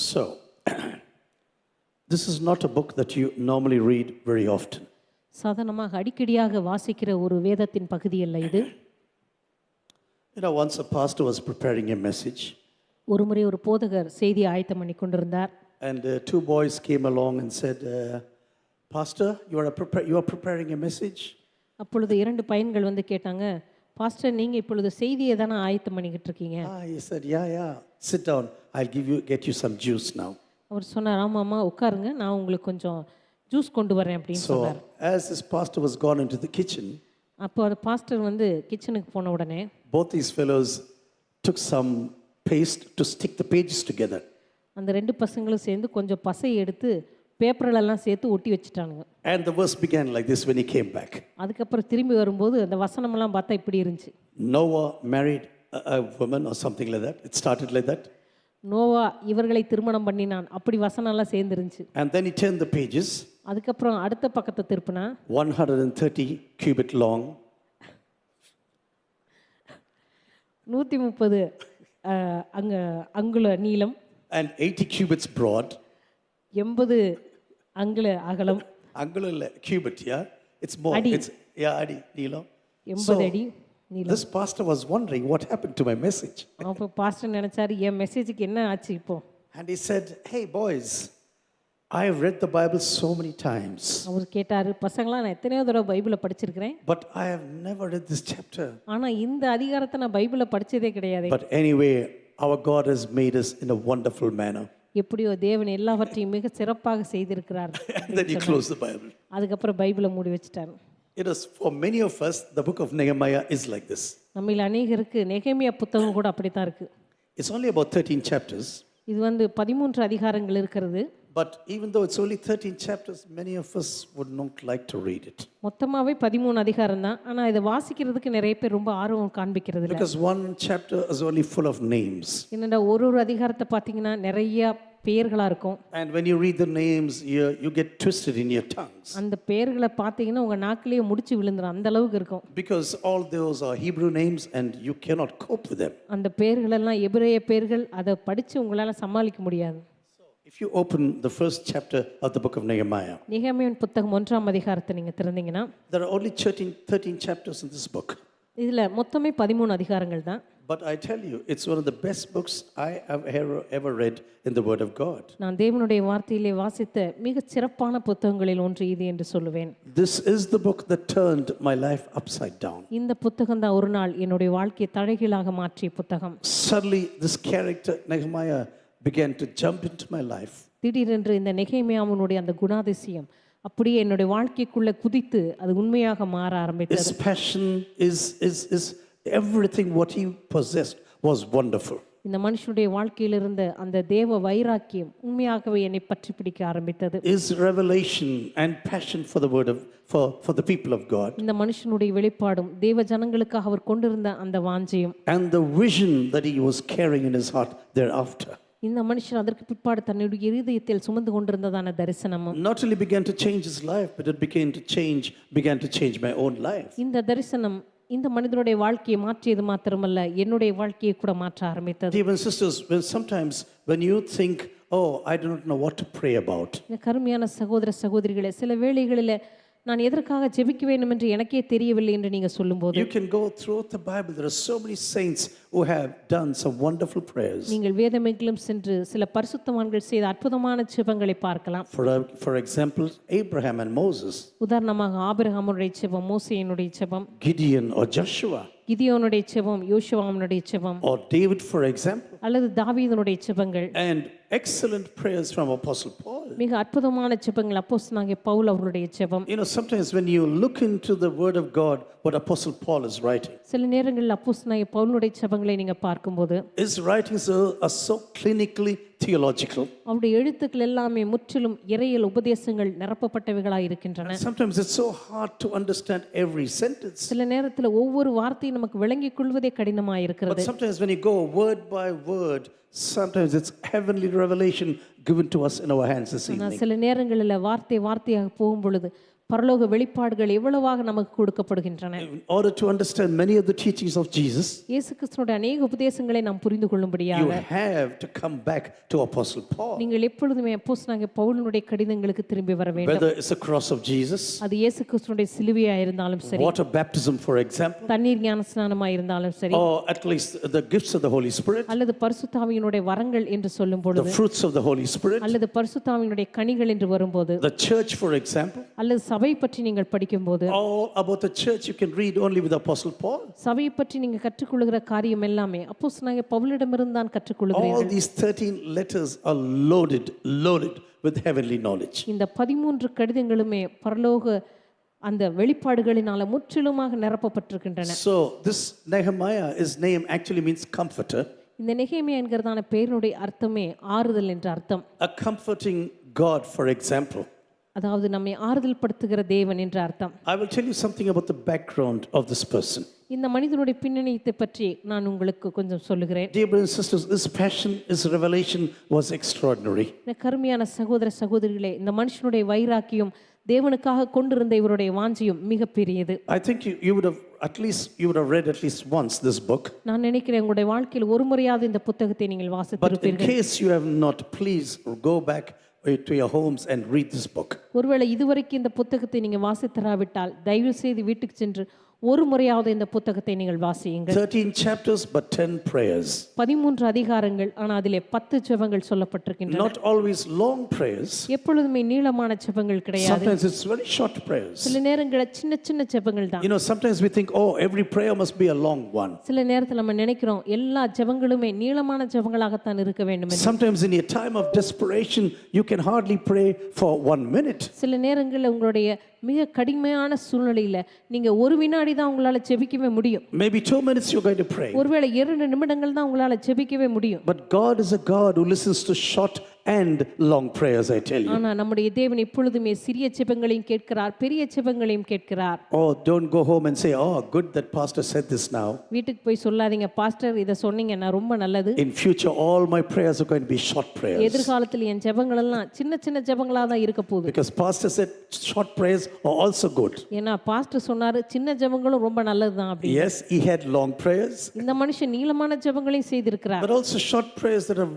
So, this is not a book that you normally read very often. சாதாரணமாக அடிக்கடியாக வாசிக்கிற ஒரு வேதத்தின் பகுதி அல்ல இது. You know, once a pastor was preparing a message. ஒருமுறை ஒரு போதகர் செய்தி ஆயத்தம் பண்ணி கொண்டிருந்தார். And two boys came along and said, Pastor, you are preparing a message? அப்பொழுது இரண்டு பையன்கள் வந்து கேட்டாங்க, பாஸ்டர் நீங்க இப்பொழுது செய்தியை தானே ஆயத்தம் பண்ணிக்கிட்டு இருக்கீங்க? He said, yeah. Sit down. I'll get you some juice now. அவர் சொன்னார், ஆமாம்மா உட்காருங்க, நான் உங்களுக்கு கொஞ்சம் ஜூஸ் கொண்டு வரேன் அப்படின்னு சொன்னார். So, as this pastor was gone into the kitchen, அப்போ அந்த பாஸ்டர் வந்து கிச்சனுக்கு போன உடனே both these fellows took some paste to stick the pages together. அந்த ரெண்டு பசங்களும் சேர்ந்து கொஞ்சம் பசை எடுத்து பேப்பர்லெல்லாம் சேர்த்து ஒட்டி வச்சுட்டானுங்க. And the verse began like this when he came back. அதுக்கப்புறம் திரும்பி வரும்போது அந்த வசனமெல்லாம் பார்த்தா இப்படி இருந்துச்சு. Noah married a woman or something like that. It started like that. Noah இவர்களை திருமணம் பண்ணினான், அப்படி வசனம்லாம் சேர்ந்து இருந்துச்சு. And then he turned the pages. அதுக்கப்புறம் அடுத்த பக்கத்தை திருப்பினா 130 cubit long. 130 அங்குல நீளம். And 80 cubits broad. 80 அங்குல அகலம். Angular இல்ல, cubit, yeah? It's more. அடி. It's, yeah, அடி, நீளம். 80 அடி நீளம். This pastor was wondering what happened to my message. அப்போ பாஸ்டர் நினைச்சாரு என் மெசேஜுக்கு என்ன ஆச்சு இப்போ? And he said, hey boys, I have read the Bible so many times. அவர் கேட்டாரு, பசங்களா நான் எத்தனையோ தடவை பைபிளை படிச்சிருக்கிறேன். But I have never read this chapter. ஆனா இந்த அதிகாரத்தை நான் பைபிளை படிச்சதே கிடையாது. But anyway, our God has made us in a wonderful manner. எப்படியோ தேவன் எல்லாவற்றையும் மிக சிறப்பாக செய்திருக்கிறார். And then he closed the Bible. அதுக்கப்புறம் பைபிளை மூடி வச்சிட்டாரு. It is for many of us, the book of Nehemiah is like this. நம்மில் அநேகருக்கு நெகேமியா புத்தகம் கூட அப்படித்தான் இருக்கு. It's only about 13 chapters. இது வந்து 13 அதிகாரங்கள் இருக்கிறது. But even though it's only 13 chapters, many of us would not like to read it. மொத்தமாவே 13 அதிகாரம் தான். ஆனா இத வாசிக்கிறதுக்கு நிறைய பேர் ரொம்ப ஆர்வம் காண்பிக்கிறது இல்ல. Because one chapter is only full of names. என்னடா ஒரு அதிகாரத்தை பாத்தீங்கன்னா நிறைய பெயர்களா இருக்கும். And when you read the names, you get twisted in your tongues. அந்த பெயர்களை பாத்தீங்கன்னா உங்க நாக்கிலேயே முடிச்சு விழுந்துரும், அந்த அளவுக்கு இருக்கும். Because all those are Hebrew names and you cannot cope with them. அந்த பெயர்கள் எல்லாம் எபிரேய பெயர்கள், அதை படிச்சு உங்களால சமாளிக்க முடியாது. If you open the first chapter of the book of Nehemiah, நெகேமியாவின் புத்தகம் 1ஆம் அதிகாரத்தை நீங்க திறந்தீங்கன்னா there are only 13 chapters in this book. இதுல மொத்தமே 13 அதிகாரங்கள் தான். But I tell you, it's one of the best books I have ever read in the Word of God. நான் தேவனுடைய வார்த்தையிலே வாசித்த மிக சிறப்பான புத்தகங்களில் ஒன்று இது என்று சொல்லுவேன். This is the book that turned my life upside down. இந்த புத்தகம் தான் ஒரு நாள் என்னுடைய வாழ்க்கையை தலைகீழாக மாற்றிய புத்தகம். Suddenly this character Nehemiah began to jump into my life. திடீரென்று இந்த நெகேமியாவினுடைய அந்த குணாதிசயம் அப்படியே என்னுடைய வாழ்க்கைக்குள்ள குதித்து அது உண்மையாக மாற ஆரம்பித்தது. His passion is everything what he possessed was wonderful. இந்த மனுஷனுடைய வாழ்க்கையில் இருந்த அந்த தேவ வைராக்கியம் உண்மையாகவே என்னை பற்றி பிடிக்க ஆரம்பித்தது. His revelation and passion for the word of for the people of God. இந்த மனுஷனுடைய வெளிப்பாடும் தேவ ஜனங்களுக்காக அவர் கொண்டிருந்த அந்த வாஞ்சையும் And the vision that he was carrying in his heart thereafter. இந்த மனுஷன் அதற்கு பிற்பாடு தன்னுடைய இருதயத்தில் சுமந்து கொண்டிருந்ததான தரிசனமும் Not only began to change his life, but it began to change my own life. இந்த தரிசனம் இந்த மனிதனுடைய வாழ்க்கையை மாற்றியது மாத்திரமல்ல, என்னுடைய வாழ்க்கையை கூட மாற்ற ஆரம்பித்தது. Dear sisters, sometimes when you think, oh, I do not know what to pray about. இந்த கருமையான சகோதர சகோதரிகளே, சில வேளைகளில் நான் எதற்காக ஜெபிக்க வேண்டும் என்று எனக்கே தெரியவில்லை என்று நீங்க சொல்லும்போது, You can go throughout the Bible. There are so many saints who have done some wonderful prayers. நீங்கள் வேதமெங்கிலும் சென்று சில பரிசுத்தவான்கள் செய்த அற்புதமான ஜெபங்களை பார்க்கலாம். For example, Abraham and Moses, உதாரணமாக ஆபிரகாமுடைய ஜெபம், மோசேயினுடைய ஜெபம், Gideon or Joshua, கிதியோனுடைய ஜெபம், யோசுவாவினுடைய ஜெபம், or David, for example, அல்லது தாவீதுனுடைய ஜெபங்கள், and excellent prayers from Apostle Paul. மிக அற்புதமான ஜெபங்கள் அப்போஸ்தலனாகிய பவுல் அவருடைய ஜெபம். You know, sometimes when you look into the Word of God, what Apostle Paul is writing, சில நேரங்களில் அப்போஸ்தலனாகிய பவுலுடைய ஜெபங்களை நீங்க பார்க்கும்போது his writings are so clinically theological. அவருடைய எழுத்துக்கள் எல்லாமே முற்றிலும் இறையியல் உபதேசங்கள் நிரப்பப்பட்டவைகளாய் இருக்கின்றன. Sometimes it's so hard to understand every sentence. சில நேரத்தில் ஒவ்வொரு வார்த்தையும் நமக்கு விளங்கிக் கொள்வதே கடினமாக But இருக்கிறது. sometimes when you go word by word, sometimes it's heavenly revelation given to us in our hands this ஆனால் evening. சில நேரங்களில் வார்த்தையாக போகும் பொழுது பரலோக வெளிப்பாடுகள் எவ்வளவாக நமக்கு கொடுக்கப்படுகின்றன. In order to understand many of the teachings of Jesus, இயேசு கிறிஸ்துவோட அநேக உபதேசங்களை நாம் புரிந்து you கொள்ளும்படியாக have to come back to Apostle Paul. நீங்கள் எப்பொழுதுமே அப்போஸ்தலனாகிய பவுலினுடைய கடிதங்களுக்கு திரும்பி வர வேண்டும். Whether it's the cross of Jesus, அது இயேசு கிறிஸ்துவோட சிலுவையா இருந்தாலும் சரி, water baptism for example, தண்ணீர் ஞானஸ்நானமா இருந்தாலும் சரி, or at least the gifts of the Holy Spirit, அல்லது பரிசுத்த ஆவியினுடைய வரங்கள் என்று சொல்லும் the பொழுது, fruits of the Holy Spirit, அல்லது பரிசுத்த ஆவியினுடைய கனிகள் என்று வரும்போது, the church for example. அல்லது சபை பற்றி நீங்கள் படிக்கும்போது, All about the church you can read only with Apostle Paul. சபையை பற்றி நீங்க கற்றுக்கொள்ளுகிற காரியம் எல்லாமே அப்போஸ்தலனாகிய பவுலிடமிருந்து தான் All கற்றுக்கொள்கிறீர்கள். these 13 letters are loaded with heavenly knowledge. இந்த 13 கடிதங்களுமே பரலோக அந்த வெளிப்பாடுகளினால முற்றிலுமாக நிரப்பப்பட்டிருக்கின்றன. So this Nehemiah, his name actually means comforter, இந்த நெகேமியா என்கிறதான பெயரினுடைய அர்த்தமே ஆறுதல் என்ற அர்த்தம். a comforting God for example. அதாவது நம்மை ஆறுதல் படுத்துகிற தேவன் என்ற அர்த்தம். I will tell you something about the background of this person. இந்த மனிதனுடைய பின்னணியத்தை பற்றி நான் உங்களுக்கு கொஞ்சம் சொல்லுகிறேன். Dear brothers and sisters, his passion, his revelation was extraordinary. இந்த கருமையான சகோதர சகோதரிகளே, இந்த மனுஷனுடைய வைராக்கியம், தேவனுக்காக கொண்டிருந்த இவருடைய வாஞ்சியும் மிகப்பெரியது. I think you would have read at least once this book. நான் நினைக்கிறேன் உங்களுடைய வாழ்க்கையில் ஒரு முறையாவது இந்த புத்தகத்தை நீங்கள் But in வாசித்திருப்பீர்கள். case you have not, please go back to your homes and read this book. ஒருவேளை இதுவரைக்கும் இந்த புத்தகத்தை நீங்க வாசித்தராவிட்டால் தயவு செய்து வீட்டுக்கு சென்று ஒரு முறையாவது இந்த புத்தகத்தை நீங்கள் வாசியுங்கள். 13 chapters but 10 prayers. 13 அதிகாரங்கள், ஆனால் அதிலே 10 ஜெபங்கள் சொல்லப்பட்டிருக்கின்றன. Not always long prayers. எப்பொழுதுமே நீளமான ஜெபங்கள் கிடையாது. Sometimes it's very short prayers. சில நேரங்களில் சின்ன சின்ன ஜெபங்கள் தான். You know, sometimes we think, oh, every prayer must be a long one. சில நேரத்தில் நம்ம நினைக்கிறோம் எல்லா ஜெபங்களுமே நீளமான ஜெபங்களாகத்தான் இருக்க வேண்டும் என்று. Sometimes in your time of desperation, you can hardly pray for 1 minute. சில நேரங்களில் உங்களுடைய மிக கடுமையான சூழ்நிலையில நீங்க ஒரு வினாடி தான் உங்களால ஜெபிக்கவே முடியும். Maybe 2 minutes you're going to pray. ஒருவேளை 2 நிமிடங்கள் தான் உங்களால ஜெபிக்கவே முடியும். But God is a God who listens to short and long prayers, I tell you. ஆனா நம்முடைய தேவன் எப்பொழுதுமே சிறிய ஜெபங்களையும் கேட்கிறார், பெரிய ஜெபங்களையும் கேட்கிறார். Oh, don't go home and say, oh, good that pastor said this now. வீட்டுக்கு போய் சொல்லாதீங்க, பாஸ்டர் இதை சொன்னீங்கன்னா ரொம்ப நல்லது. In future, all my prayers are going to be short prayers. எதிர்காலத்தில் என் ஜெபங்கள் எல்லாம் சின்ன சின்ன ஜெபங்களா தான் இருக்க போகுது. Because pastor said short prayers are also good. ஏன்னா பாஸ்டர் சொன்னாரு சின்ன ஜெபங்களும் ரொம்ப நல்லதுதான் அப்படி. Yes, he had long prayers. இந்த மனுஷன் நீளமான ஜெபங்களையும் செய்திருக்கிறார். But also short prayers that are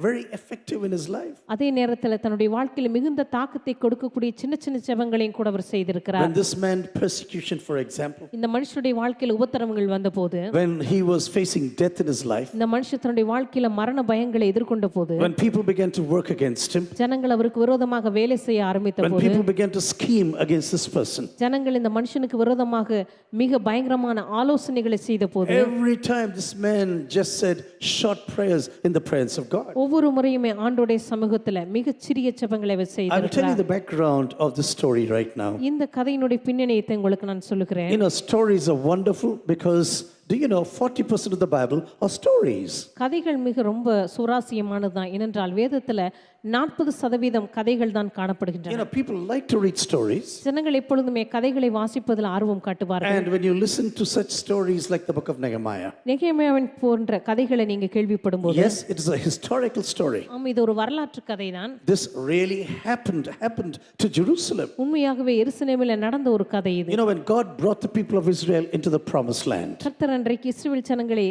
very effective in his life. அதே நேரத்தில் தன்னுடைய வாழ்க்கையில் மிகுந்த தாக்கத்தை கொடுக்கக்கூடிய சின்ன சின்ன ஜெபங்களையும் கூட அவர் செய்திருக்கிறார். When this man persecution, for example, இந்த மனுஷனுடைய வாழ்க்கையில் உபத்திரவங்கள் வந்தபோது, when he was facing death in his life, இந்த மனுஷன் தன்னுடைய வாழ்க்கையில மரண பயங்களை எதிர்கொண்ட போது, when people began to work against him, ஜனங்கள் அவருக்கு விரோதமாக வேலை செய்ய ஆரம்பித்த when போது, people began to scheme against this person, ஜனங்கள் இந்த மனுஷனுக்கு விரோதமாக மிக பயங்கரமான ஆலோசனைகளை செய்த போது, every time this man just said short prayers in the presence of God. ஒவ்வொரு முறையுமே ஆண்டவருடைய சமூகத்துல மிகச் சிறிய ஜெபங்களை அவர் I will tell you செய்திருக்கிறார். the background of this story right now. இந்த கதையினுடைய பின்னணியத்தை உங்களுக்கு நான் சொல்லுகிறேன். You know, stories are wonderful because, do you know, 40% of the Bible are stories. கதைகள் மிக ரொம்ப சுவாரஸ்யமானதுதான். ஏனென்றால் வேதத்துல 40% கதைகள் தான் You காணப்படுகின்றன. know, people like to read stories. ஜனங்கள் எப்பொழுதுமே கதைகளை வாசிப்பதில் ஆர்வம் காட்டுவார்கள். And when you listen to such stories like the book of Nehemiah, நெகேமியாவின் போன்ற கதைகளை நீங்க கேள்விப்படும் போது, yes, it is a historical story. ஆம், இது ஒரு வரலாற்று கதை தான். This really happened to Jerusalem. உண்மையாகவே எருசலேமில் நடந்த ஒரு கதை இது. You know, when God brought the people of Israel into the promised land, கர்த்தர் அன்றைக்கு இஸ்ரவேல் ஜனங்களை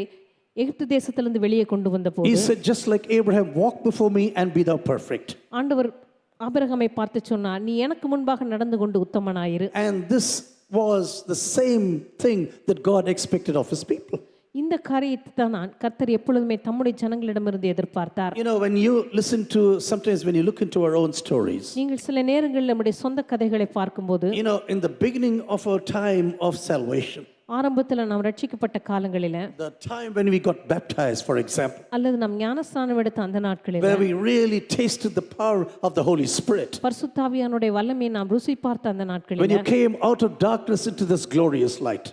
எகிப்து தேசத்திலிருந்து வெளியே கொண்டு வந்த he போது, said, just like Abraham, walk before me and be thou perfect. ஆண்டவர் ஆபிரகாமை பார்த்து சொன்னார், நீ எனக்கு முன்பாக நடந்து கொண்டு உத்தமனாயிரு. And this was the same thing that God expected of his people. இந்த காரியத்தை தான் கர்த்தர் எப்பொழுதுமே தம்முடைய ஜனங்களிடமிருந்து எதிர்பார்த்தார். You know, sometimes when you look into our own stories, நீங்கள் சில நேரங்களில் நம்முடைய சொந்த கதைகளை பார்க்கும்போது, you know, in the beginning of our time of salvation, ஆரம்பத்தில் நாம் ரட்சிக்கப்பட்ட காலங்களில, the time when we got baptized, for example, அல்லது நாம் ஞானஸ்நானம் எடுத்த அந்த நாட்களில், where we really tasted the power of the Holy Spirit, பரிசுத்த ஆவியானுடைய வல்லமையை நாம் ருசி பார்த்த அந்த when நாட்களில், you came out of darkness into this glorious light,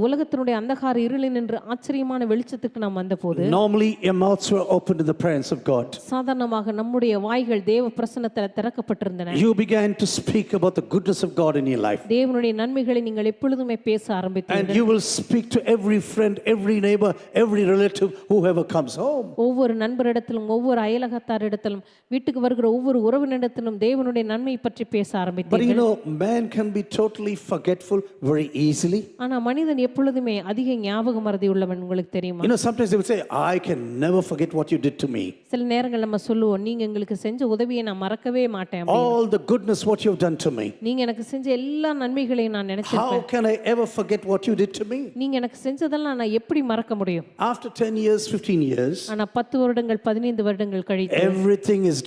உலகத்தினுடைய அந்தகார இருளில் நின்று ஆச்சரியமான வெளிச்சத்துக்கு நாம் வந்தபோது, normally your mouths were opened in the presence of God. சாதாரணமாக நம்முடைய வாய்கள் தேவ பிரசன்னத்தில் திறக்கப்பட்டிருந்தன. You began to speak about the goodness of God in your life, தேவனுடைய நன்மைகளை நீங்கள் எப்பொழுதுமே பேச and ஆரம்பித்தீர்கள். you will speak to every friend, every neighbor, every relative, whoever comes home. ஒவ்வொரு நண்பரிடத்திலும் ஒவ்வொரு அயலகத்தாரிடத்திலும் வீட்டுக்கு வருகிற ஒவ்வொரு உறவினரிடத்திலும் தேவனுடைய நன்மை பற்றி பேச But ஆரம்பித்தீர்கள். man can be totally forgetful very easily. ஆனா மனிதன் எப்பொழுதுமே அதிக ஞாபக மறதி உள்ளவன், உங்களுக்கு தெரியுமா? Sometimes they will say, I can never forget what you did to me. சில நேரங்கள் நம்ம சொல்லுவோம், நீங்க எங்களுக்கு செஞ்ச உதவியை நான் மறக்கவே மாட்டேன் அப்படின்னு. All the goodness what you have done to me. நீங்க எனக்கு செஞ்ச எல்லா நன்மைகளையும் நான் நினைச்சிருப்பேன். How can I ever forget what you did to me? நீங்க எனக்கு செஞ்சதெல்லாம் நான் எப்படி மறக்க முடியும்? After 10 years, 15 years, ஆனா 10 வருடங்கள் 15 வருடங்கள் கழித்து everything is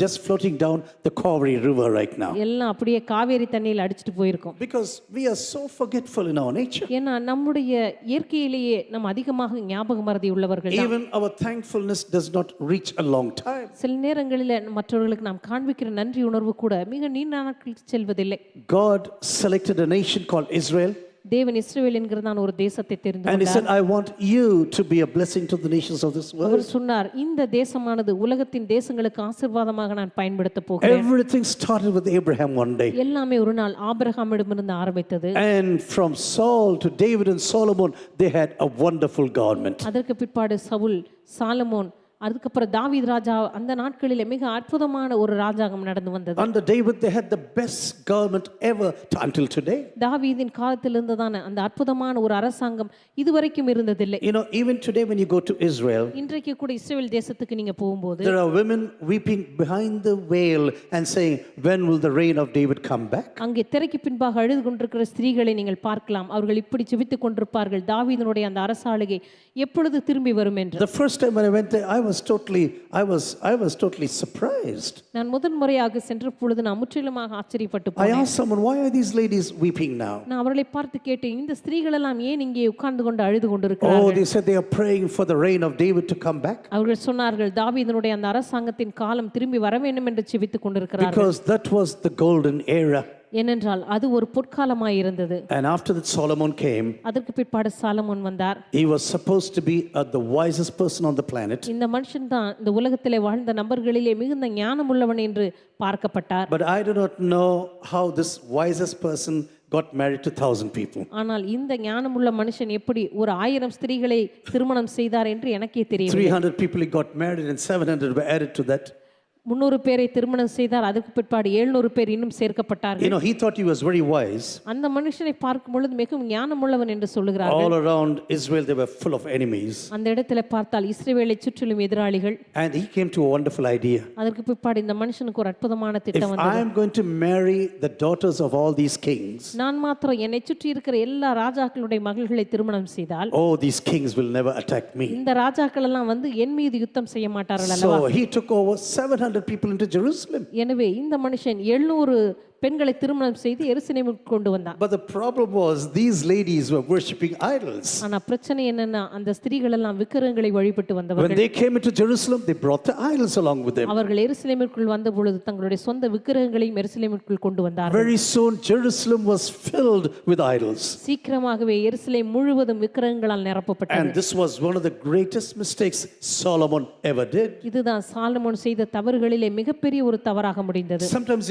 just floating down the Kaveri river right now. எல்லாம் அப்படியே காவேரி தண்ணியில் அடிச்சிட்டு போயிருக்கோம். Because we are so forgetful in our nature. ஏன்னா நம்முடைய இயற்கையிலேயே நம்ம அதிகமாக ஞாபக மறதி உள்ளவர்கள் தான். Even our thankfulness does not reach a long time. சில நேரங்களில் மற்றவர்களுக்கு நாம் காண்பிக்கிற நன்றி உணர்வு கூட மிக நீண்ட நாட்கள் செல்வதில்லை. God selected a nation called Israel. தேவன் இஸ்ரவேல் என்கிறதான ஒரு தேசத்தை தெரிந்து And he கொண்டார். said, I want you to be a blessing to the nations of this our world. சொன்னார், இந்த தேசமானது உலகத்தின் தேசங்களுக்கு ஆசீர்வாதமாக நான் பயன்படுத்த போகிறேன். Everything started with Abraham one day. எல்லாமே ஒரு நாள் ஆபிரகாமிடமிருந்து ஆரம்பித்தது. And from Saul to David and Solomon, they had a wonderful government. அதற்கு பிற்பாடு சவுல், சாலமோன், அதுக்கப்புறம் தாவீது ராஜா, அந்த நாட்களிலே மிக அற்புதமான ஒரு ராஜாங்கம் நடந்து வந்தது. Under David, they had the best government ever until today. தாவீதின் காலத்திலிருந்து தான அந்த அற்புதமான ஒரு அரசாங்கம் இதுவரைக்கும் இருந்ததில்லை. Even today when you go to Israel, இன்றைக்கு கூட இஸ்ரவேல் தேசத்துக்கு நீங்க போகும்போது there are women weeping behind the veil and saying, when will the reign of David come back? அங்கே திரைக்கு பின்பாக அழுது கொண்டிருக்கிற ஸ்திரீகளை நீங்கள் பார்க்கலாம். அவர்கள் இப்படி ஜெபித்துக் கொண்டிருப்பார்கள், தாவீதினுடைய அந்த அரசாளுகை எப்பொழுது திரும்பி வரும் என்று. The first time when I went there, I was totally surprised. நான் முதன் முறையாக சென்ற பொழுது நான் முற்றிலுமாக ஆச்சரியப்பட்டு I போனேன். asked someone, why are these ladies weeping now? நான் அவர்களை பார்த்து கேட்டேன், இந்த ஸ்திரீகள் எல்லாம் ஏன் இங்கே உட்கார்ந்து கொண்டு அழுது Oh, கொண்டிருக்கிறார்கள்? they said they are praying for the reign of David to come back. அவர்கள் சொன்னார்கள், தாவீதினுடைய அந்த அரசாங்கத்தின் காலம் திரும்பி வர வேண்டும் என்று ஜெபித்துக் கொண்டிருக்கிறார்கள். Because that was the golden era. ஏனென்றால் அது ஒரு பொற்காலமாய் இருந்தது. And after that Solomon came, அதற்கு பிற்பாடு சாலமோன் வந்தார். he was supposed to be the wisest person on the planet. இந்த மனுஷன் தான் இந்த உலகத்திலே வாழ்ந்த நபர்களிலே மிகுந்த ஞானம் உள்ளவன் என்று பார்க்கப்பட்டார். But I do not know how this wisest person got married to 1,000 people. ஆனால் இந்த ஞானமுள்ள மனுஷன் எப்படி ஒரு 1000 ஸ்திரீகளை திருமணம் செய்தார் என்று எனக்கே தெரியவில்லை. 300 people he got married and 700 were added to that. 300 பேரை திருமணம் செய்தார். அதுக்கு பிற்பாடு 700 பேர் இன்னும் சேர்க்கப்பட்டார்கள். He thought he was very wise. அந்த மனுஷனை பார்க்கும் பொழுது மிகவும் ஞானமுள்ளவன் என்று சொல்லுகிறார்கள். All around Israel they were full of enemies. அந்த இடத்துல பார்த்தால் இஸ்ரவேலை சுற்றிலும் எதிராளிகள். And he came to a wonderful idea. அதற்கு பிற்பாடு இந்த மனுஷனுக்கு ஒரு அற்புதமான If திட்டம் I வந்தது. am going to marry the daughters of all these kings, நான் மாத்திரம் என்னை சுற்றி இருக்கிற எல்லா ராஜாக்களுடைய மகள்களை திருமணம் செய்தால் oh, these kings will never attack me. இந்த ராஜாக்கள் எல்லாம் வந்து என் மீது யுத்தம் செய்ய மாட்டார்கள் அல்லவா? So he took over 700 people into Jerusalem. எனவே இந்த மனுஷன் 700 பெண்களை திருமணம் செய்து எருசலேமுக்கு கொண்டு வந்தான். But the problem was these ladies were worshipping idols. ஆனா பிரச்சனை என்னன்னா அந்த ஸ்திரீகள் எல்லாம் விக்கிரகங்களை வழிபட்டு When வந்தவர்கள். they came into Jerusalem, they brought the idols along with them. அவர்கள் எருசலேமிற்குள் வந்த பொழுது தங்களுடைய சொந்த விக்கிரகங்களையும் எருசலேமிற்குள் கொண்டு வந்தார்கள். Very soon Jerusalem was filled with idols. சீக்கிரமாகவே எருசலேம் முழுவதும் விக்கிரகங்களால் நிரப்பப்பட்டது. And this was one of the greatest mistakes Solomon ever did. இதுதான் சாலமோன் செய்த தவறுகளிலே மிகப்பெரிய ஒரு தவறாக முடிந்தது. Sometimes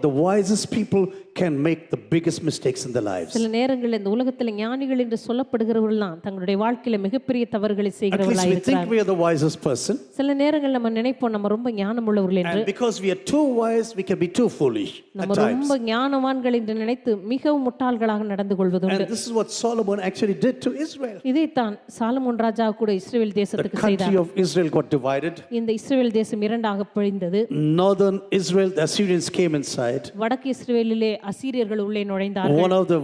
the wisest people can make the biggest mistakes in their lives. சில நேரங்களில் இந்த உலகத்தில் ஞானிகள் என்று சொல்லப்படுகிறவர்கள்லாம் தங்களுடைய வாழ்க்கையில மிகப்பெரிய தவறுகளை At least செய்கிறவர்களாக we think இருக்கிறார்கள். we are the wisest person. சில நேரங்களில் நம்ம நினைப்போம் நம்ம ரொம்ப ஞானமுள்ளவர்கள் என்று. And because we are too wise, we can be too foolish at நம்ம times. ரொம்ப ஞானவான்கள் என்று நினைத்து மிகவும் முட்டாள்களாக நடந்து கொள்வதுண்டு. And this is what Solomon actually did to Israel. இதைத்தான் சாலமோன் ராஜா கூட இஸ்ரவேல் The தேசத்துக்கு country செய்தார். of Israel got divided. இந்த இஸ்ரவேல் தேசம் இரண்டாக பிரிந்தது. Northern Israel, the Assyrians came inside. வடக்கு இஸ்ரவேலிலே அசீரியர்கள் உள்ளே நுழைந்தார்கள். One of the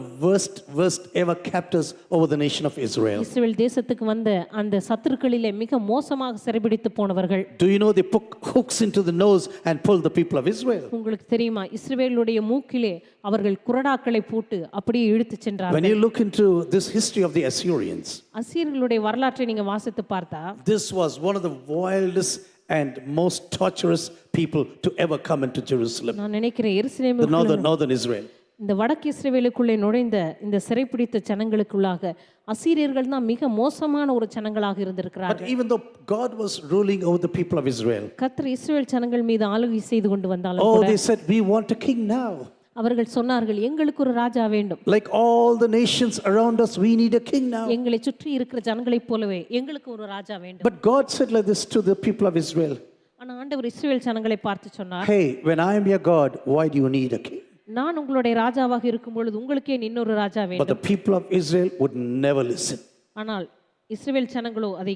worst ever captors over the nation of Israel. இஸ்ரவேல் தேசத்துக்கு வந்த அந்த சத்துருக்களிலே மிக மோசமாக சிறைபிடித்து போனவர்கள். Do you know they put hooks into the nose and pulled the people of Israel? உங்களுக்கு தெரியுமா இஸ்ரவேலுடைய மூக்கிலே அவர்கள் குரடாக்களை போட்டு அப்படியே இழுத்து When சென்றார்கள். you look into this history of the Assyrians, அசீரியர்களுடைய வரலாற்றை நீங்க வாசித்து பார்த்தா this was one of the wildest and most torturous people to ever come into Jerusalem. நான் நினைக்கிறேன் The எருசலேமுக்குள்ள northern Israel. இந்த வடக்கு இஸ்ரவேலுக்குள்ளே நுழைந்த இந்த சிறைப்பிடித்த ஜனங்களுக்குள்ளாக அசீரியர்கள் தான் மிக மோசமான ஒரு ஜனங்களாக But இருந்திருக்கிறார்கள். even though God was ruling over the people of Israel, கர்த்தர் இஸ்ரவேல் ஜனங்கள் மீது ஆளுகை செய்து கொண்டு வந்தாலும் oh, கூட they said, we want a king now. அவர்கள் சொன்னார்கள், எங்களுக்கு ஒரு ராஜா வேண்டும். Like all the nations around us, we need a king now. எங்களை சுற்றி இருக்கிற ஜனங்களைப் போலவே எங்களுக்கு ஒரு ராஜா வேண்டும். But God said like this to the people of Israel. ஆனா ஆண்டவர் இஸ்ரவேல் ஜனங்களை பார்த்து சொன்னார், Hey, when I am your God, why do you need a king? நான் உங்களுடைய ராஜாவாக இருக்கும் பொழுது உங்களுக்கே இன்னொரு ராஜா But வேண்டும். the people of Israel would never listen. ஆனால் இஸ்ரவேல் ஜனங்களோ அதை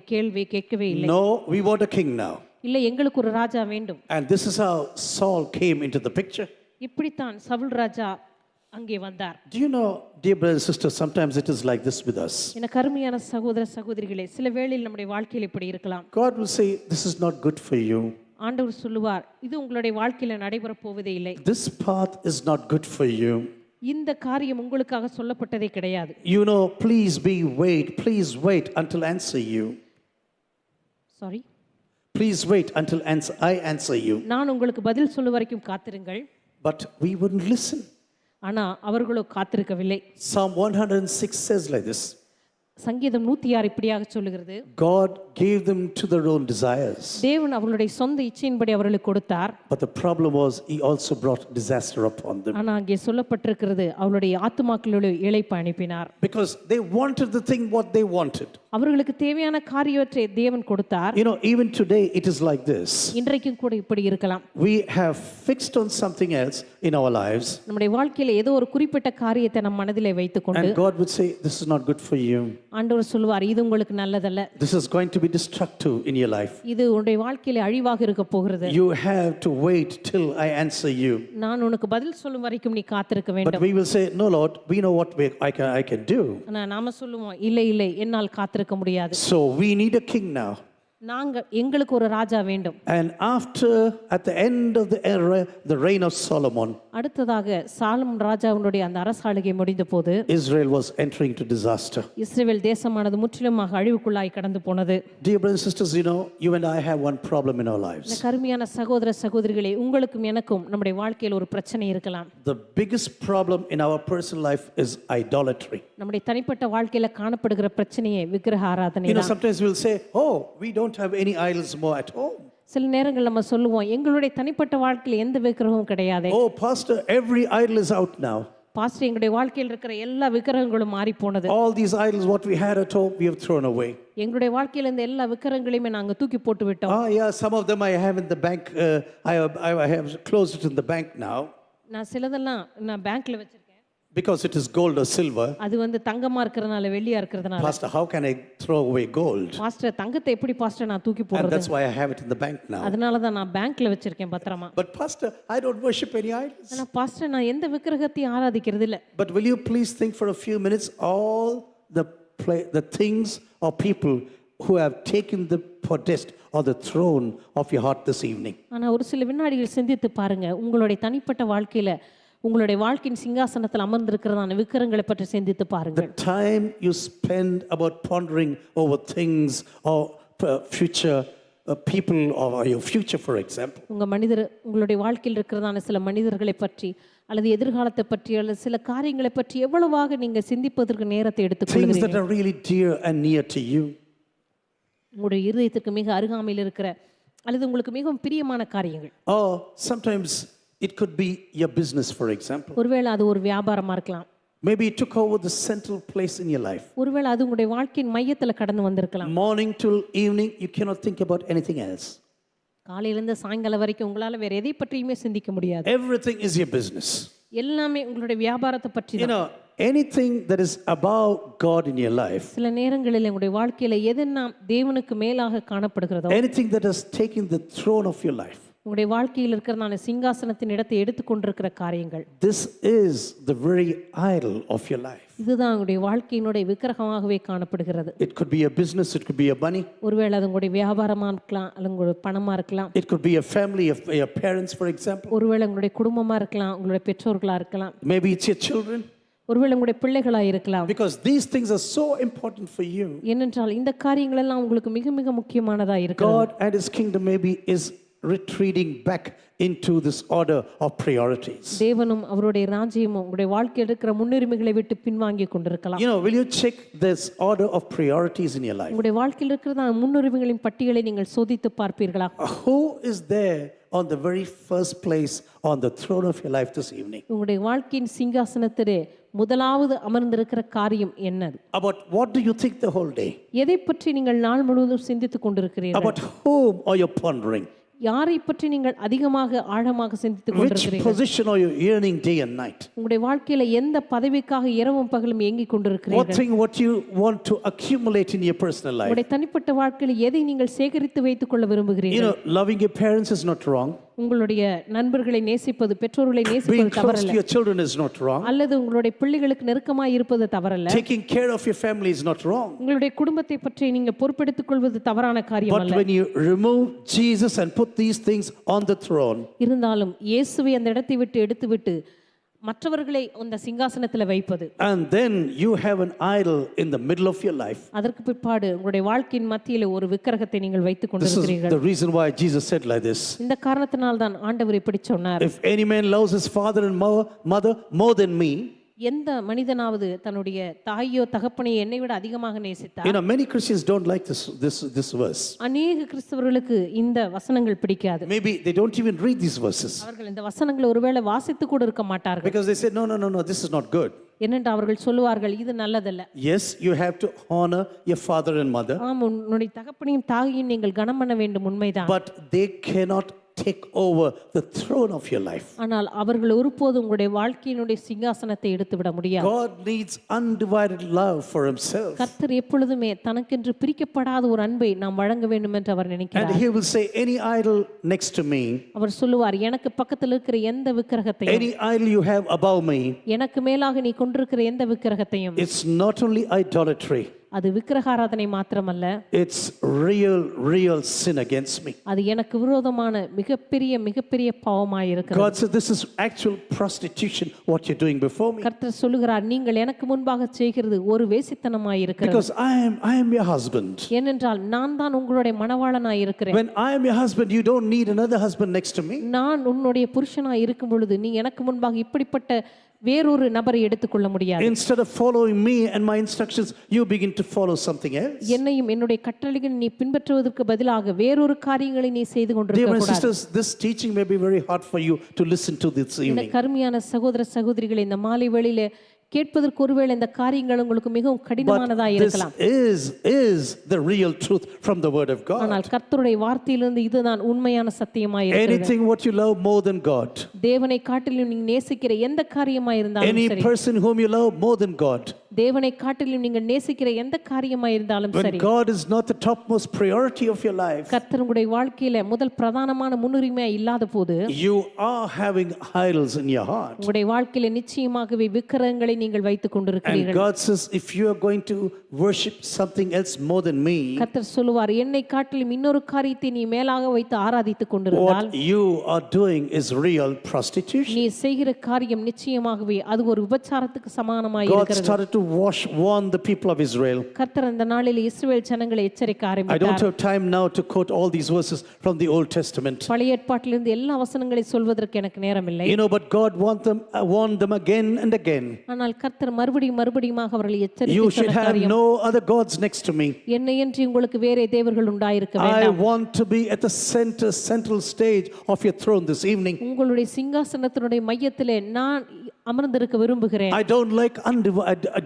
கேட்கவே இல்லை. No, we want a king now. இல்லை, எங்களுக்கு ஒரு ராஜா வேண்டும். And this is how Saul came into the picture. இப்படித்தான் சவுல் ராஜா அங்கே வந்தார். Do you know, dear brothers and sisters, sometimes it is like this with us. என கருமையான சகோதர சகோதரிகளே, சில வேளையில் நம்முடைய வாழ்க்கையில் இப்படி இருக்கலாம். God will say, this is not good for you. ஆண்டவர் சொல்லுவார், இது உங்களுடைய வாழ்க்கையில நடைபெற போவதே இல்லை. This path is not good for you. இந்த காரியம் உங்களுக்காக சொல்லப்பட்டதே கிடையாது. You know, please wait until answer you. Sorry. Please wait until I answer you. நான் உங்களுக்கு பதில் சொல்லும் வரைக்கும் காத்திருங்கள். But we wouldn't listen. ஆனா அவர்களோ காத்திருக்கவில்லை. Psalm 106 says like this. சங்கீதம் 106 இப்படியாக சொல்லுகிறது, God gave them to their own desires. தேவன் அவர்களுடைய சொந்த இச்சையின்படி அவர்களுக்கு கொடுத்தார். But the problem was he also brought disaster upon them. ஆனா அங்கே சொல்லப்பட்டிருக்கிறது, அவருடைய ஆத்துமாக்களுடைய இளைப்பை அனுப்பினார். Because they wanted the thing what they wanted. அவர்களுக்கு தேவையான காரியத்தை தேவன் கொடுத்தார். You know, even today it is like this. இன்றைக்கும் கூட இப்படி இருக்கலாம். We have fixed on something else in our lives. நம்முடைய வாழ்க்கையில ஏதோ ஒரு குறிப்பிட்ட காரியத்தை நம் மனதிலே வைத்துக்கொண்டு, And God would say, this is not good for you. ஆண்டவர் சொல்வார், இது உங்களுக்கு நல்லதல்ல. This is going to be destructive in your life. இது உன்னுடைய வாழ்க்கையில அழிவாக இருக்க போகிறது. You have to wait till I answer you. நான் உனக்கு பதில் சொல்லும் வரைக்கும் நீ காத்திருக்க But வேண்டும். we will say, no Lord, we know what I can do. ஆனா நாம சொல்லுவோம், இல்லை என்னால் காத்திருக்க முடியாது. So we need a king now. எங்களுக்கு ஒரு ராஜா வேண்டும். And at the end of the era, the reign of Solomon, அடுத்ததாக சாலமன் ராஜாவினுடைய அந்த அரசாளுகை முடிந்த போது Israel was entering into disaster. இஸ்ரவேல் தேசமானது முற்றிலுமாக அழிவுக்குள்ளாய் கடந்து போனது. Dear brothers and sisters, you know, you and I have one problem in our lives. இந்த கருமையான சகோதர சகோதரிகளே, உங்களுக்கும் எனக்கும் நம்முடைய வாழ்க்கையில் ஒரு பிரச்சனை இருக்கலாம். The biggest problem in our personal life is idolatry. நம்முடைய தனிப்பட்ட வாழ்க்கையில காணப்படுகிற பிரச்சனையே விக்கிரக ஆராதனை You know, தான். sometimes we'll say, oh, we don't have any idols more at home. சில நேரங்கள் நம்ம சொல்லுவோம், எங்களுடைய தனிப்பட்ட வாழ்க்கையில எந்த விக்கிரகமும் கிடையாது. Oh, pastor, every idol is out now. Pastor, எங்களுடைய வாழ்க்கையில் இருக்கிற எல்லா விக்கிரகங்களும் மாறி போனது. All these idols what we had at home, we have thrown away. எங்களுடைய வாழ்க்கையில இந்த எல்லா விக்கிரகங்களையுமே நாங்க தூக்கி போட்டு விட்டோம். Yeah, some of them I have in the bank. I have closed it in the bank now. நான் சிலதெல்லாம் நான் பேங்க்ல வச்சிருக்கேன். Because it is gold or silver. அது வந்து தங்கமா இருக்கிறதுனால, வெள்ளியா இருக்கிறதுனால. Pastor, how can I throw away gold? Pastor, தங்கத்தை எப்படி பாஸ்டர் நான் தூக்கி And போடுறது? that's why I have it in the bank now. அதனால தான் நான் பேங்க்ல வச்சிருக்கேன் பத்திரமா. But pastor, I don't worship any idols. ஆனா பாஸ்டர், நான் எந்த விக்கிரகத்தையும் ஆராதிக்கிறது இல்ல. But will you please think for a few minutes all the things or people who have taken the podest or the throne of your heart this evening? ஆனா ஒரு சில வினாடிகள் சிந்தித்து பாருங்க, உங்களுடைய தனிப்பட்ட வாழ்க்கையில உங்களுடைய வாழ்க்கையின் சிங்காசனத்தில் அமர்ந்திருக்கிறதான விக்கிரங்களை பற்றி சிந்தித்து பாருங்கள். The time you spend about pondering over things or future people or your future, for example. உங்களுடைய வாழ்க்கையில் இருக்கிறதான சில மனிதர்களை பற்றி அல்லது எதிர்காலத்தை பற்றி அல்லது சில காரியங்களை பற்றி எவ்வளவாக நீங்க சிந்திப்பதற்கு நேரத்தை எடுத்துக்கொள்கிறீர்கள். Things that are really dear and near to you. உங்களுடைய இருதயத்துக்கு மிக அருகாமையில் இருக்கிற அல்லது உங்களுக்கு மிகவும் பிரியமான காரியங்கள். Or sometimes it could be your business, for example. ஒருவேளை அது ஒரு வியாபாரமா இருக்கலாம். Maybe it took over the central place in your life. ஒருவேளை அது உங்களுடைய வாழ்க்கையின் மையத்துல கடந்து வந்திருக்கலாம். Morning till evening, you cannot think about anything else. காலையிலிருந்து சாயங்காலம் வரைக்கும் உங்களால வேற எதை பற்றியுமே சிந்திக்க முடியாது. Everything is your business. எல்லாமே உங்களுடைய வியாபாரத்தை பற்றி தான். You know, anything that is above God in your life. சில நேரங்களில் உங்களுடைய வாழ்க்கையில எதெல்லாம் தேவனுக்கு மேலாக காணப்படுகிறதோ, anything that has taken the throne of your life. உங்களுடைய வாழ்க்கையில் இருக்கிறதான சிங்காசனத்தின் இடத்தை எடுத்துக்கொண்டிருக்கிற காரியங்கள். This is the very idol of your life. இதுதான் உங்களுடைய வாழ்க்கையினுடைய விக்கிரகமாகவே காணப்படுகிறது. It could be a business, it could be a money. ஒருவேளை அது உங்களுடைய வியாபாரமா இருக்கலாம், அல்லது உங்களுடைய பணமா இருக்கலாம். It could be a family of your parents, for example. ஒருவேளை உங்களுடைய குடும்பமா இருக்கலாம், உங்களுடைய பெற்றோர்களா இருக்கலாம். Maybe it's your children. ஒருவேளை உங்களுடைய பிள்ளைகளா இருக்கலாம். Because these things are so important for you. ஏனென்றால் இந்த காரியங்கள் எல்லாம் உங்களுக்கு மிக மிக முக்கியமானதா இருக்கிறது. God and his kingdom maybe is retreating back into this order of priorities. தேவனும் அவருடைய ராஜ்யமும் உங்களுடைய வாழ்க்கையில் இருக்கிற முன்னுரிமைகளை விட்டு பின்வாங்கி கொண்டிருக்கலாம். Will you check this order of priorities in your life? உங்களுடைய வாழ்க்கையில் இருக்கிற முன்னுரிமைகளின் பட்டியலை நீங்கள் சோதித்து பார்ப்பீர்களா? Who is there on the very first place on the throne of your life this evening? உங்களுடைய வாழ்க்கையின் சிங்காசனத்திலே முதலாவது அமர்ந்திருக்கிற காரியம் என்னது? About what do you think the whole day? எதை பற்றி நீங்கள் நாள் முழுவதும் சிந்தித்துக் கொண்டிருக்கிறீர்கள்? About whom are you pondering? யாரை பற்றி நீங்கள் அதிகமாக ஆழமாக சிந்தித்துக் Which கொண்டிருக்கிறீர்கள்? position are you yearning day and night? உங்களுடைய வாழ்க்கையில எந்த பதவிக்காக இரவும் பகலும் ஏங்கிக் What கொண்டிருக்கிறீர்கள்? thing what you want to accumulate in your personal life? உங்களுடைய தனிப்பட்ட வாழ்க்கையில எதை நீங்கள் சேகரித்து வைத்துக் கொள்ள விரும்புகிறீர்கள்? Loving your parents is not wrong. உங்களுடைய நண்பர்களை நேசிப்பது, பெற்றோர்களை Being நேசிப்பது close தவறல்ல. to your children is not wrong. அல்லது உங்களுடைய பிள்ளைகளுக்கு நெருக்கமாய் இருப்பது தவறல்ல. Taking care of your family is not wrong. உங்களுடைய குடும்பத்தை பற்றி நீங்க பொறுப்பெடுத்துக் கொள்வது தவறான காரியம் But அல்ல. when you remove Jesus and put these things on the throne, இருந்தாலும் இயேசுவை அந்த இடத்தை விட்டு எடுத்துவிட்டு மற்றவர்களை அந்த சிங்காசனத்துல வைப்பது, and then you have an idol in the middle of your life. அதற்கு பிற்பாடு உங்களுடைய வாழ்க்கையின் மத்தியில ஒரு விக்கிரகத்தை நீங்கள் வைத்துக் This is கொண்டிருக்கிறீர்கள். the reason why Jesus said like this. இந்த காரணத்தினால் தான் ஆண்டவர் இப்படி சொன்னார். If any man loves his father and mother more than me, எந்த மனிதனாவது தன்னுடைய தாயோ தகப்பனையோ என்னை விட அதிகமாக நேசித்தார். many Christians don't like this verse. அநேக கிறிஸ்தவர்களுக்கு இந்த வசனங்கள் பிடிக்காது. Maybe they don't even read these verses அவர்கள் இந்த வசனங்களை ஒருவேளை வாசித்து கூட இருக்க மாட்டார்கள். because they say no, this is not good. என்னென்று அவர்கள் சொல்லுவார்கள், இது நல்லதல்ல. Yes, you have to honor your father and mother, ஆம், உன்னுடைய தகப்பனையும் தாயையும் நீங்கள் கனம் பண்ண வேண்டும், உண்மைதான். but they cannot take over the throne of your life. ஆனால் அவர்கள் ஒருபோதும் உங்களுடைய வாழ்க்கையினுடைய சிங்காசனத்தை எடுத்து விட முடியாது. God needs undivided love for himself. கர்த்தர் எப்பொழுதுமே தனக்கென்று பிரிக்கப்படாத ஒரு அன்பை நாம் வழங்க வேண்டும் என்று அவர் And நினைக்கிறார். he will say, any idol next to me, அவர் சொல்லுவார், எனக்கு பக்கத்தில் இருக்கிற எந்த விக்கிரகத்தையும், any idol you have above me, எனக்கு மேலாக நீ கொண்டிருக்கிற எந்த விக்கிரகத்தையும், it's not only idolatry, அது விக்கிரகாராதனை மாத்திரமல்ல, it's real sin against me. அது எனக்கு விரோதமான மிகப்பெரிய பாவமாய் இருக்கிறது. God said, this is actual prostitution what you're doing before me, கர்த்தர் சொல்லுகிறார், நீங்கள் எனக்கு முன்பாக செய்கிறது ஒரு வேசித்தனமாய் இருக்கிறது. because I am your husband. ஏனென்றால் நான் தான் உங்களுடைய மணவாளனாய் இருக்கிறேன். When I am your husband, you don't need another husband next to me. நான் உன்னுடைய புருஷனாய் இருக்கும் பொழுது நீ எனக்கு முன்பாக இப்படிப்பட்ட வேறொரு நபரை எடுத்துக்கொள்ள முடியாது. Instead of following me and my instructions, you begin to follow something else. என்னையும் என்னுடைய கட்டளைகளை நீ பின்பற்றுவதற்கு பதிலாக வேறொரு காரியங்களை நீ செய்து Dear கொண்டிருக்க my கூடாது. sisters, this teaching may be very hard for you to listen to this இந்த evening. கருமையான சகோதர சகோதரிகளை இந்த மாலை வேளையிலே கேட்பதற்கு ஒருவேளை இந்த காரியங்கள் உங்களுக்கு மிகவும் கடினமானதாக But this இருக்கலாம். is the real truth from the word of God. ஆனால் கர்த்தருடைய வார்த்தையிலிருந்து இதுதான் உண்மையான சத்தியமாய் இருக்கிறது. Anything what you love more than God, தேவனை காட்டிலும் நீங்க நேசிக்கிற எந்த காரியமாய் இருந்தாலும் any சரி, person whom you love more than God, தேவனை காட்டிலும் நீங்கள் நேசிக்கிற எந்த காரியமாய் இருந்தாலும் when சரி, God is not the topmost priority of your life, கர்த்தர் உங்களுடைய வாழ்க்கையில முதல் பிரதானமான முன்னுரிமையா இல்லாத போது you are having idols in your heart. உங்களுடைய வாழ்க்கையில நிச்சயமாகவே விக்கிரகங்களை நீங்கள் வைத்துக் And கொண்டிருக்கிறீர்கள். God says, if you are going to worship something else more than me, கர்த்தர் சொல்லுவார், என்னை காட்டிலும் இன்னொரு காரியத்தை நீ மேலாக வைத்து ஆராதித்துக் கொண்டிருந்தால் what you are doing is real prostitution. நீ செய்கிற காரியம் நிச்சயமாகவே அது ஒரு விபச்சாரத்துக்கு சமானமாய் God இருக்கிறது. started to warn the people of Israel. கர்த்தர் அந்த நாளில் இஸ்ரவேல் ஜனங்களை எச்சரிக்க I don't ஆரம்பித்தார். have time now to quote all these verses from the Old Testament. பழைய ஏற்பாட்டிலிருந்து எல்லா வசனங்களை சொல்வதற்கு எனக்கு நேரம் இல்லை. But God warned them again and again. ஆனால் கர்த்தர் மறுபடியுமாக அவர்களை You எச்சரித்து should சொன்ன have காரியம், no other gods next to me. என்னையன்றி உங்களுக்கு வேறே தேவர்கள் உண்டாயிருக்க I வேண்டாம். want to be at the central stage of your throne this evening. உங்களுடைய சிங்காசனத்தினுடைய மையத்திலே நான் அமர்ந்திருக்க விரும்புகிறேன். I don't like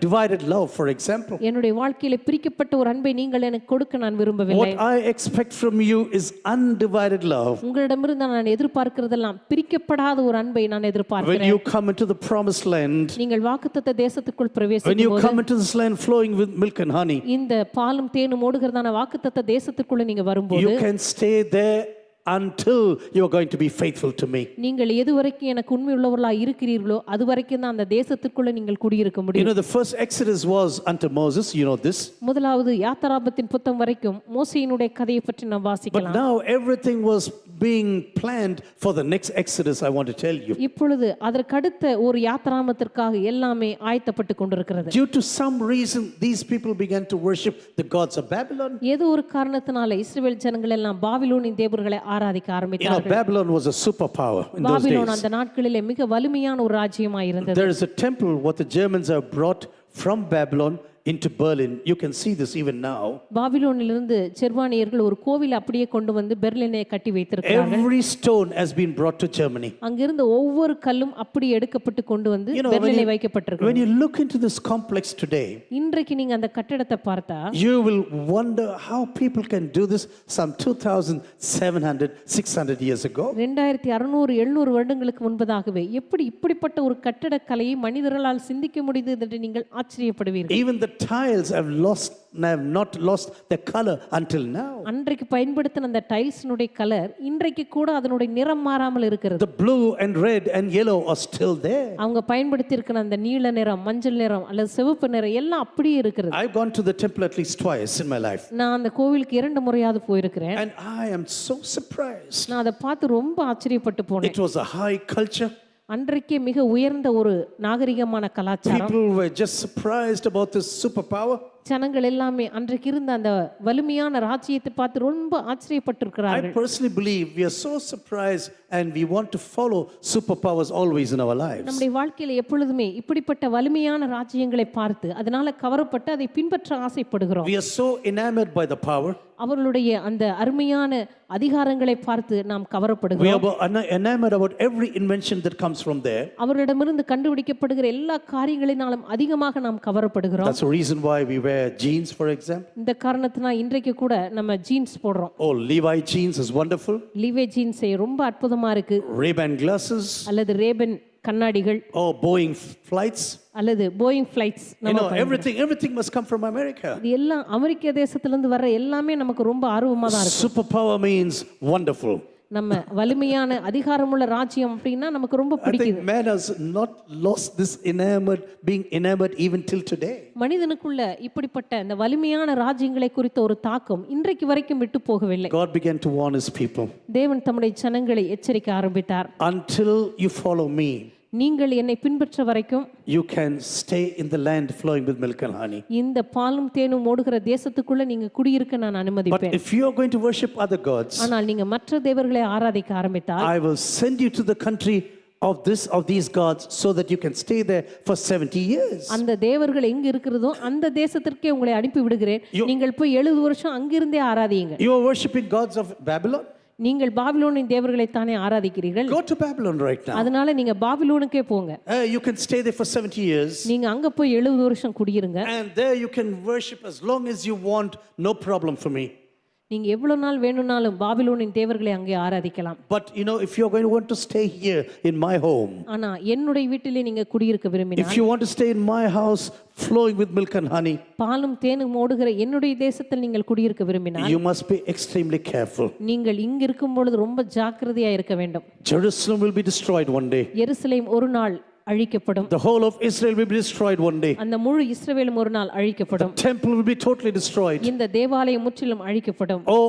divided love, for example. என்னுடைய வாழ்க்கையில பிரிக்கப்பட்ட ஒரு அன்பை நீங்கள் எனக்கு கொடுக்க நான் விரும்பவில்லை. What I expect from you is undivided love. உங்களிடமிருந்து நான் எதிர்பார்க்கிறதெல்லாம் பிரிக்கப்படாத ஒரு அன்பை நான் When எதிர்பார்க்கிறேன். you come into the promised land, நீங்கள் வாக்குத்தத்த தேசத்துக்குள் when you பிரவேசிக்கும் போது, come into this land flowing with milk and honey, இந்த பாலும் தேனும் ஓடுகிறதான வாக்குத்தத்த தேசத்துக்குள்ள நீங்க வரும்போது you can stay there until you are going to be faithful to me. நீங்கள் எது வரைக்கும் எனக்கு உண்மை உள்ளவர்களாக இருக்கிறீர்களோ அது வரைக்கும் தான் அந்த தேசத்துக்குள்ள நீங்கள் குடியிருக்க முடியும். The first Exodus was unto Moses, this. முதலாவது யாத்திராகமத்தின் புத்தகம் வரைக்கும் மோசேயினுடைய கதையை பற்றி நாம் But வாசிக்கலாம். now everything was being planned for the next Exodus, I want to tell you. இப்பொழுது அதற்கடுத்த ஒரு யாத்ராமத்திற்காக எல்லாமே ஆயத்தப்பட்டு கொண்டிருக்கிறது. Due to some reason, these people began to worship the gods of Babylon. ஏதோ ஒரு காரணத்தினால இஸ்ரவேல் ஜனங்கள் எல்லாம் பாபிலோனின் தேவர்களை ஆராதிக்க ஆரம்பித்தார்கள். Babylon was a superpower in those Babylon days. அந்த நாட்களிலே மிக வலிமையான ஒரு ராஜ்யமாய் இருந்தது. There is a temple what the Germans have brought from Babylon into Berlin. You can see this even now. பாபிலோனிலிருந்து ஜெர்மானியர்கள் ஒரு கோவில் அப்படியே கொண்டு வந்து பெர்லினை கட்டி வைத்திருக்கிறார்கள். Every stone has been brought to Germany. அங்கிருந்து ஒவ்வொரு கல்லும் அப்படி எடுக்கப்பட்டு கொண்டு வந்து பெர்லினை வைக்கப்பட்டிருக்கு. When you look into this complex today, இன்றைக்கு நீங்க அந்த கட்டடத்தை பார்த்தா you will wonder how people can do this some 2700 600 years ago. 2600 700 வருடங்களுக்கு முன்பதாகவே எப்படி இப்படிப்பட்ட ஒரு கட்டடக்கலையை மனிதர்களால் சிந்திக்க முடிந்தது என்று நீங்கள் ஆச்சரியப்படுவீர்கள். Even the tiles have not lost their color until now. அன்றைக்கு பயன்படுத்தின அந்த டைல்ஸ்னுடைய கலர் இன்றைக்கு கூட அதனுடைய நிறம் மாறாமல் இருக்கிறது. The blue and red and yellow are still there. அவங்க பயன்படுத்தி இருக்கிற அந்த நீல நிறம், மஞ்சள் நிறம் அல்லது சிவப்பு நிறம் எல்லாம் அப்படியே இருக்கிறது. I've gone to the temple at least twice in my life. நான் அந்த கோவிலுக்கு 2 முறையாவது போயிருக்கிறேன். And I am so surprised. நான் அதை பார்த்து ரொம்ப ஆச்சரியப்பட்டு போனேன். It was a high culture. அன்றைக்கே மிக உயர்ந்த ஒரு நாகரிகமான கலாச்சாரம். People were just surprised about this superpower. ஜனங்கள் எல்லாமே அன்றைக்கு இருந்த அந்த வலிமையான ராஜ்யத்தை பார்த்து ரொம்ப ஆச்சரியப்பட்டிருக்கிறார்கள். I personally believe we are so surprised and we want to follow superpowers always in our lives. நம்முடைய வாழ்க்கையில எப்பொழுதுமே இப்படிப்பட்ட வலிமையான ராஜ்யங்களை பார்த்து அதனால கவரப்பட்டு அதை பின்பற்ற ஆசைப்படுகிறோம். We are so enamored by the power. அவர்களுடைய அந்த அருமையான அதிகாரங்களை பார்த்து நாம் கவரப்படுகிறோம். We are enamored about every invention that comes from there. அவரிடமிருந்து கண்டுபிடிக்கப்படுகிற எல்லா காரியங்களினாலும் அதிகமாக நாம் கவரப்படுகிறோம். That's the reason why we wear jeans, for example. இந்த காரணத்தினால் இன்றைக்கு கூட நம்ம ஜீன்ஸ் போடுறோம். Oh, Levi jeans is wonderful. லீவே ஜீன்ஸ் ரொம்ப அற்புதமா இருக்கு. Ray-Ban glasses. அல்லது ரேபன் கண்ணாடிகள். Oh, Boeing flights. அல்லது Boeing ஃளைட்ஸ். everything must come from America. இது எல்லாம் அமெரிக்க தேசத்திலிருந்து வர எல்லாமே நமக்கு ரொம்ப ஆர்வமா தான் இருக்கு. Superpower means wonderful. நம்ம வலிமையான அதிகாரமுள்ள ராஜ்யம் அப்படினா நமக்கு ரொம்ப பிடிக்குது. I think man has not lost this being enamored even till today. மனிதனுக்குள்ள இப்படிப்பட்ட இந்த வலிமையான ராஜ்யங்களை குறித்த ஒரு தாக்கம் இன்றைக்கு வரைக்கும் விட்டு போகவில்லை. God began to warn his people. தேவன் தம்முடைய ஜனங்களை எச்சரிக்க ஆரம்பித்தார். Until you follow me, நீங்கள் என்னை பின்பற்ற வரைக்கும் you can stay in the land flowing with milk and honey. இந்த பாலும் தேனும் ஓடுகிற தேசத்துக்குள்ள நீங்க குடியிருக்க நான் அனுமதிப்பேன். But if you are going to worship other gods, ஆனால் நீங்க மற்ற தேவர்களை ஆராதிக்க ஆரம்பித்தால் I will send you to the country of these gods so that you can stay there for 70 years. அந்த தேவர்கள் எங்க இருக்கிறதோ அந்த தேசத்திற்கே உங்களை அனுப்பி விடுகிறேன். நீங்கள் போய் 70 வருஷம் அங்கிருந்தே ஆராதியுங்க. You are worshiping gods of Babylon? நீங்கள் பாபிலோனின் தேவர்களை தானே ஆராதிக்கிறீர்கள். Go to Babylon right now. அதனால நீங்க பாபிலோனுக்கே போங்க. You can stay there for 70 years. நீங்க அங்க போய் 70 வருஷம் குடியிருங்க. And there you can worship as long as you want, no problem for me. நீங்க எவ்வளவு நாள் வேணும்னாலும் பாபிலோனின் தேவர்களை அங்கே ஆராதிக்கலாம். But you know, if you are going to want to stay here in my home, ஆனா என்னுடைய வீட்டிலே நீங்க குடியிருக்க விரும்பினால், if you want to stay in my house flowing with milk and honey, பாலும் தேனும் ஓடுகிற என்னுடைய தேசத்தில் நீங்கள் குடியிருக்க விரும்பினால், you must be extremely careful. நீங்கள் இங்க இருக்கும் பொழுது ரொம்ப ஜாக்கிரதையா இருக்க வேண்டும். Jerusalem will be destroyed one day. எருசலேம் ஒரு நாள் அழிக்கப்படும். The whole of Israel will be destroyed one day. அந்த முழு இஸ்ரவேலும் ஒரு நாள் அழிக்கப்படும். The temple will be totally destroyed. இந்த தேவாலயம் முற்றிலும் அழிக்கப்படும். Oh,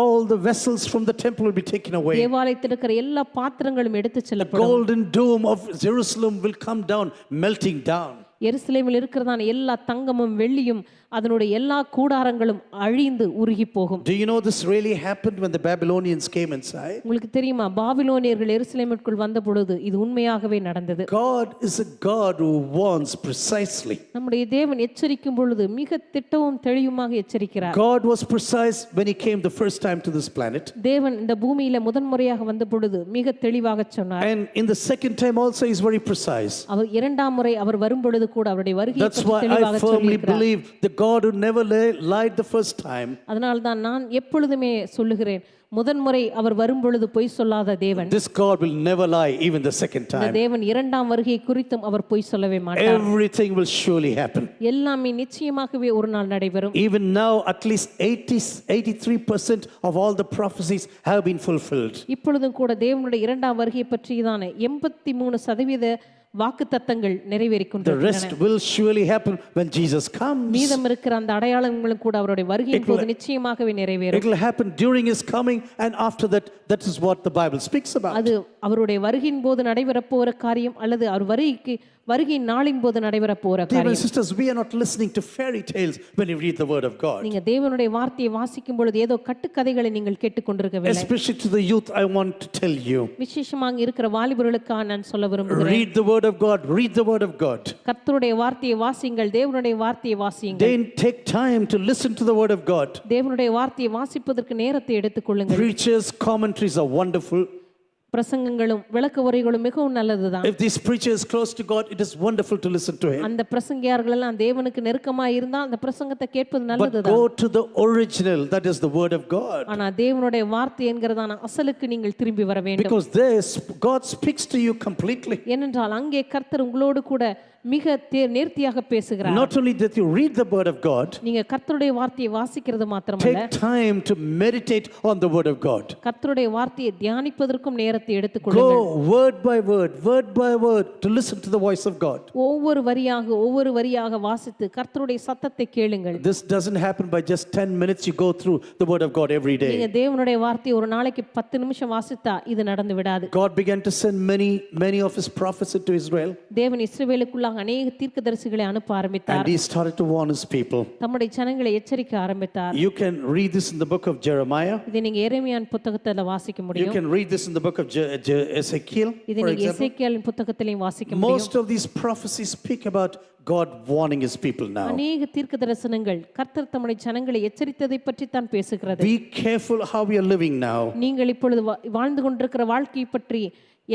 all the vessels from the temple will be taken away. தேவாலயத்தில் இருக்கிற எல்லா பாத்திரங்களும் எடுத்து The செல்லப்படும். golden dome of Jerusalem will come down, melting down. எருசலேமில் இருக்கிறதான எல்லா தங்கமும் வெள்ளியும் அதனுடைய எல்லா கூடாரங்களும் அழிந்து உருகி போகும். Do you know this really happened when the Babylonians came inside? உங்களுக்கு தெரியுமா பாபிலோனியர்கள் எருசலேமிற்குள் வந்த பொழுது இது உண்மையாகவே நடந்தது. God is a God who warns precisely. நம்முடைய தேவன் எச்சரிக்கும் பொழுது மிக திட்டமும் தெளிவுமாக எச்சரிக்கிறார். God was precise when he came the first time to this planet. தேவன் இந்த பூமியில முதன்முறையாக வந்த பொழுது மிக தெளிவாக சொன்னார். And in the second time also he is very precise. அவர் இரண்டாம் முறை அவர் வரும் பொழுது கூட அவருடைய வருகையை That's பற்றி why தெளிவாக I firmly சொல்லியிருக்கிறார். believe the God who never lied the first time. அதனால தான் நான் எப்பொழுதுமே சொல்லுகிறேன், முதன்முறை அவர் வரும் பொழுது பொய் சொல்லாத தேவன். This God will never lie even the second இந்த time. தேவன் இரண்டாம் வருகை குறித்தும் அவர் பொய் சொல்லவே மாட்டார். Everything will surely happen. எல்லாமே நிச்சயமாகவே ஒரு நாள் நடைபெறும். Even now at least 83% of all the prophecies have been fulfilled. இப்பொழுதும் கூட தேவனுடைய இரண்டாம் வருகை பற்றியதான 83% வாக்குத்தத்தங்கள் நிறைவேறிக் The கொண்டிருக்கின்றன. rest will surely happen when Jesus comes. மீதம் இருக்கிற அந்த அடையாளங்களும் கூட அவருடைய வருகையின் போது நிச்சயமாகவே நிறைவேறும். It will happen during his coming, and after that, that is what the Bible speaks about. அது அவருடைய வருகையின் போது நடைபெறப் போகிற காரியம் அல்லது அவர் வருகையின் நாளின் போது நடைபெறப் போகிற Dear காரியம். sisters, we are not listening to fairy tales when you read the word of God. நீங்க தேவனுடைய வார்த்தையை வாசிக்கும் பொழுது ஏதோ கட்டுக்கதைகளை நீங்கள் கேட்டுக்கொண்டிருக்கவில்லை. Especially to the youth, I want to tell you. விசேஷமாக இருக்கிற வாலிபர்களுக்காக நான் சொல்ல விரும்புகிறேன். Read the word of God. Read the word of God. கர்த்தருடைய வார்த்தையை வாசியுங்கள், தேவனுடைய வார்த்தையை வாசியுங்கள். Then take time to listen to the word of God. தேவனுடைய வார்த்தையை வாசிப்பதற்கு நேரத்தை எடுத்துக்கொள்ளுங்கள். Preachers' commentaries are wonderful. பிரசங்கங்களும் விளக்க உரைகளும் மிகவும் நல்லதுதான். If this preacher is close to God, it is wonderful to listen to him. அந்த பிரசங்கியார்கள் எல்லாம் தேவனுக்கு நெருக்கமாக இருந்தால் அந்த பிரசங்கத்தை கேட்பது But நல்லதுதான். go to the original, that is the word of God. ஆனா தேவனுடைய வார்த்தை என்கிறதான அசலுக்கு நீங்கள் திரும்பி வர வேண்டும். Because there God speaks to you completely. ஏனென்றால் அங்கே கர்த்தர் உங்களோடு கூட மிக நேர்த்தியாக பேசுகிறார். Not only that you read the word of God, நீங்க கர்த்தருடைய வார்த்தையை வாசிக்கிறது மாத்திரமல்ல, take time to meditate on the word of God. கர்த்தருடைய வார்த்தையை தியானிப்பதற்கும் நேரத்தை எடுத்துக்கொள்ளுங்கள். Go word by word to listen to the voice of God. ஒவ்வொரு வரியாக வாசித்து கர்த்தருடைய சத்தத்தை கேளுங்கள். This doesn't happen by just 10 minutes you go through the word of God every day. நீங்க தேவனுடைய வார்த்தையை ஒரு நாளைக்கு 10 நிமிஷம் வாசித்தா இது நடந்து விடாது. God began to send many of his prophets into Israel. தேவன் இஸ்ரவேலுக்குள்ள அநேக தீர்க்கதரிசிகளை அனுப்ப ஆரம்பித்தார். And he started to warn his people. தம்முடைய ஜனங்களை எச்சரிக்க ஆரம்பித்தார். You can read this in the book of Jeremiah. இதை நீங்க எரேமியாவின் புத்தகத்துல வாசிக்க You முடியும். can read this in the book of Ezekiel. இதை For நீங்க example, எசேக்கியேலின் புத்தகத்திலையும் வாசிக்க முடியும். most of these prophecies speak about God warning his people now. அநேக தீர்க்கதரிசனங்கள் கர்த்தர் தம்முடைய ஜனங்களை எச்சரித்ததை பற்றி தான் பேசுகிறது. Be careful how we are living now. நீங்கள் இப்பொழுது வாழ்ந்து கொண்டிருக்கிற வாழ்க்கையை பற்றி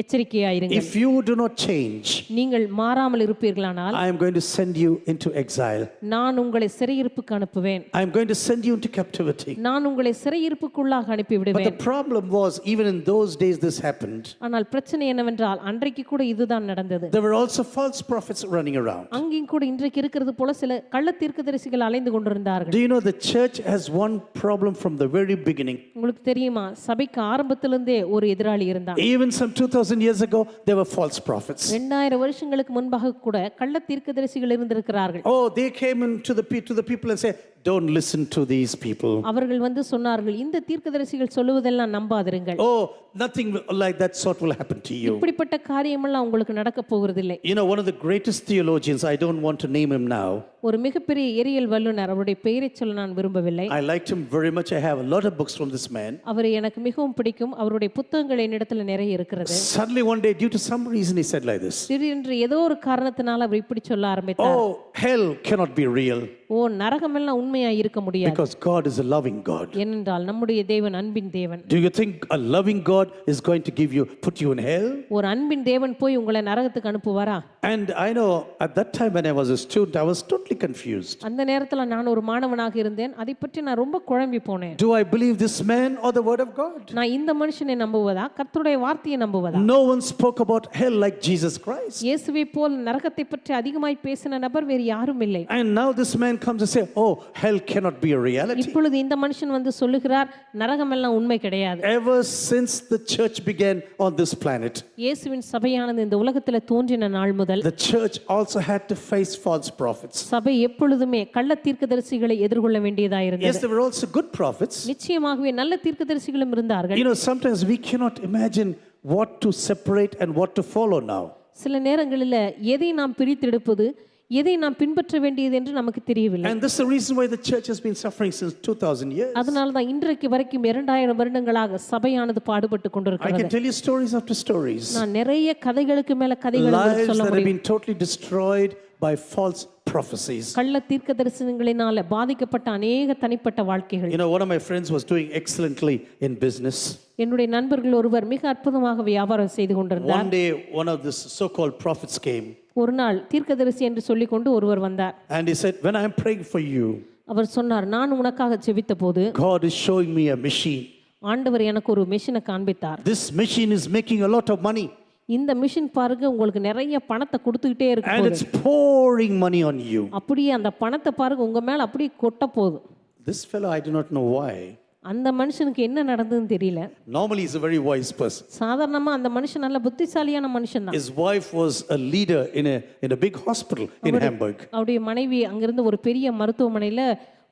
எச்சரிக்கையாயிருங்கள். If you do not change, நீங்கள் மாறாமல் இருப்பீர்களானால் I am going to send you into exile. நான் உங்களை சிறையிருப்புக்கு அனுப்புவேன். I am going to send you into captivity. நான் உங்களை சிறையிருப்புக்குள்ளாக அனுப்பி But விடுவேன். the problem was, even in those days this happened. ஆனால் பிரச்சனை என்னவென்றால் அன்றைக்கு கூட இதுதான் நடந்தது. There were also false prophets running around. அங்கேயும் கூட இன்றைக்கு இருக்கிறது போல சில கள்ள தீர்க்கதரிசிகள் அலைந்து கொண்டிருந்தார்கள். Do you know the church has one problem from the very beginning? உங்களுக்கு தெரியுமா, சபைக்கு ஆரம்பத்திலிருந்தே ஒரு எதிராளி இருந்தான். Even some 2000 years ago, there were false prophets. 2000 வருஷங்களுக்கு முன்பாக கூட கள்ள தீர்க்கதரிசிகள் இருந்திருக்கிறார்கள். Oh, they came into the people and said, don't listen to these people. அவர்கள் வந்து சொன்னார்கள், இந்த தீர்க்கதரிசிகள் சொல்லுவதெல்லாம் நம்பாதிருங்கள். Oh, nothing like that sort will happen to you. இப்படிப்பட்ட காரியமெல்லாம் உங்களுக்கு நடக்க போகிறதில்லை. You know, one of the greatest theologians, I don't want to name him now. ஒரு மிகப்பெரிய எரியல் வல்லுனர், அவருடைய பெயரை சொல்ல நான் விரும்பவில்லை. I liked him very much. I have a lot of books from this man. அவரை எனக்கு மிகவும் பிடிக்கும். அவருடைய புத்தகங்கள் என்னிடத்தில் நிறைய இருக்கிறது. Suddenly one day, due to some reason, he said like this. திடீரென்று ஏதோ ஒரு காரணத்தினால் அவர் இப்படி சொல்ல ஆரம்பித்தார். Oh, hell cannot be real. ஓ, நரகமெல்லாம் உண்மையா இருக்க முடியாது. Because God is a loving God. ஏனென்றால் நம்முடைய தேவன் அன்பின் தேவன். Do you think a loving God is going to put you in hell? ஒரு அன்பின் தேவன் போய் உங்களை நரகத்துக்கு அனுப்புவாரா? And I know at that time when I was a student, I was totally confused. அந்த நேரத்துல நான் ஒரு மாணவனாக இருந்தேன். அதை பற்றி நான் ரொம்ப குழம்பி போனேன். Do I believe this man or the word of God? நான் இந்த மனுஷனை நம்புவதா கர்த்தருடைய வார்த்தையை நம்புவதா? No one spoke about hell like Jesus Christ. இயேசுவை போல் நரகத்தை பற்றி அதிகமாய் பேசின நபர் வேறு யாரும் இல்லை. And now this man comes and say, oh, hell cannot be a reality. இப்பொழுது இந்த மனுஷன் வந்து சொல்லுகிறார், நரகமெல்லாம் உண்மை கிடையாது. Ever since the church began on this planet, இயேசுவின் சபையானது இந்த உலகத்துல தோன்றின நாள் முதல் the church also had to face false prophets. சபை எப்பொழுதுமே கள்ள தீர்க்கதரிசிகளை எதிர்கொள்ள வேண்டியதா Yes, இருந்தது. there were also good prophets. நிச்சயமாகவே நல்ல தீர்க்கதரிசிகளும் இருந்தார்கள். You know, sometimes we cannot imagine what to separate and what to follow now. சில நேரங்களில் எதை நாம் பிரித்தெடுப்பது, எதை நாம் பின்பற்ற வேண்டியது என்று நமக்கு தெரியவில்லை. And this is the reason why the church has been suffering since 2000 years. அதனால தான் இன்றைக்கு வரைக்கும் 2000 வருடங்களாக சபையானது பாடுபட்டு I கொண்டிருக்கிறது. can tell you stories after stories. நான் நிறைய கதைகளுக்கு மேல கதைகளை Lives சொல்ல that have முடியும். been totally destroyed by false prophecies. கள்ள தீர்க்கதரிசனங்களினால பாதிக்கப்பட்ட அநேக தனிப்பட்ட வாழ்க்கைகள். You know, one of my friends was doing excellently in business. என்னுடைய நண்பர்கள் ஒருவர் மிக அற்புதமாக வியாபாரம் செய்து கொண்டிருந்தார். One day, one of the so-called prophets came. ஒரு நாள் தீர்க்கதரிசி என்று சொல்லிக்கொண்டு ஒருவர் வந்தார். And he said, when I am praying for you, அவர் சொன்னார், நான் உனக்காக ஜெபித்த போது God is showing me a machine. ஆண்டவர் எனக்கு ஒரு மெஷினை காண்பித்தார். This machine is making a lot of money. இந்த மிஷின் பாருங்க உங்களுக்கு நிறைய பணத்தை கொடுத்துக்கிட்டே And இருக்கு. it's pouring money on you. அப்படியே அந்த பணத்தை பாருங்க உங்க மேல அப்படியே கொட்ட போகுது. This fellow, I do not know why. அந்த மனுஷனுக்கு என்ன நடந்ததுன்னு தெரியல. Normally, he's a very wise person. சாதாரணமா அந்த மனுஷன் நல்ல புத்திசாலியான மனுஷன் தான். His wife was a leader in a big hospital in Hamburg. அவருடைய மனைவி அங்கிருந்து ஒரு பெரிய மருத்துவமனையில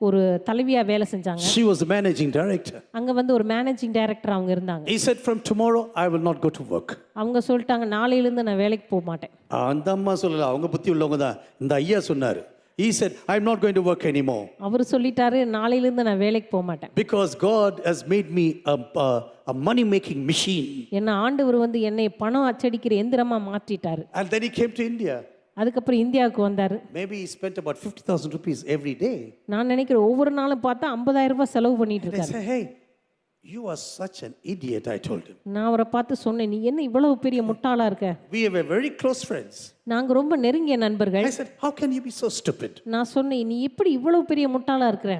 ஒரு தலைவியா வேலை செஞ்சாங்க. She was the managing director. அங்க வந்து ஒரு மேனேஜிங் டைரக்டர் அவங்க இருந்தாங்க. He said, from tomorrow, I will not go to work. அவங்க சொல்லிட்டாங்க, நாளையில இருந்து நான் வேலைக்கு போக மாட்டேன். அந்த அம்மா சொல்லல, அவங்க புத்தி உள்ளவங்க தான். இந்த ஐயா சொன்னாரு. He said, I'm not going to work anymore. அவர் சொல்லிட்டாரு, நாளையில இருந்து நான் வேலைக்கு போக மாட்டேன். Because God has made me a money making machine. என்ன ஆண்டவர் வந்து என்னை பணம் அச்சடிக்கிற எந்திரமா மாற்றிட்டாரு. And then he came to India. அதுக்கப்புறம் இந்தியாவுக்கு வந்தாரு. Maybe he spent about 50,000 rupees every day. நான் நினைக்கிறேன் ஒவ்வொரு நாளும் பார்த்தா 50,000 ரூபாய் செலவு பண்ணிட்டு They இருக்காரு. say, hey, you are such an idiot, I told him. நான் அவரை பார்த்து சொன்னேன், நீ என்ன இவ்வளவு பெரிய முட்டாளா இருக்க? We were very close friends. நாங்க ரொம்ப நெருங்கிய நண்பர்கள். I said, how can you be so stupid? நான் சொன்னேன், நீ எப்படி இவ்வளவு பெரிய முட்டாளா இருக்கிற?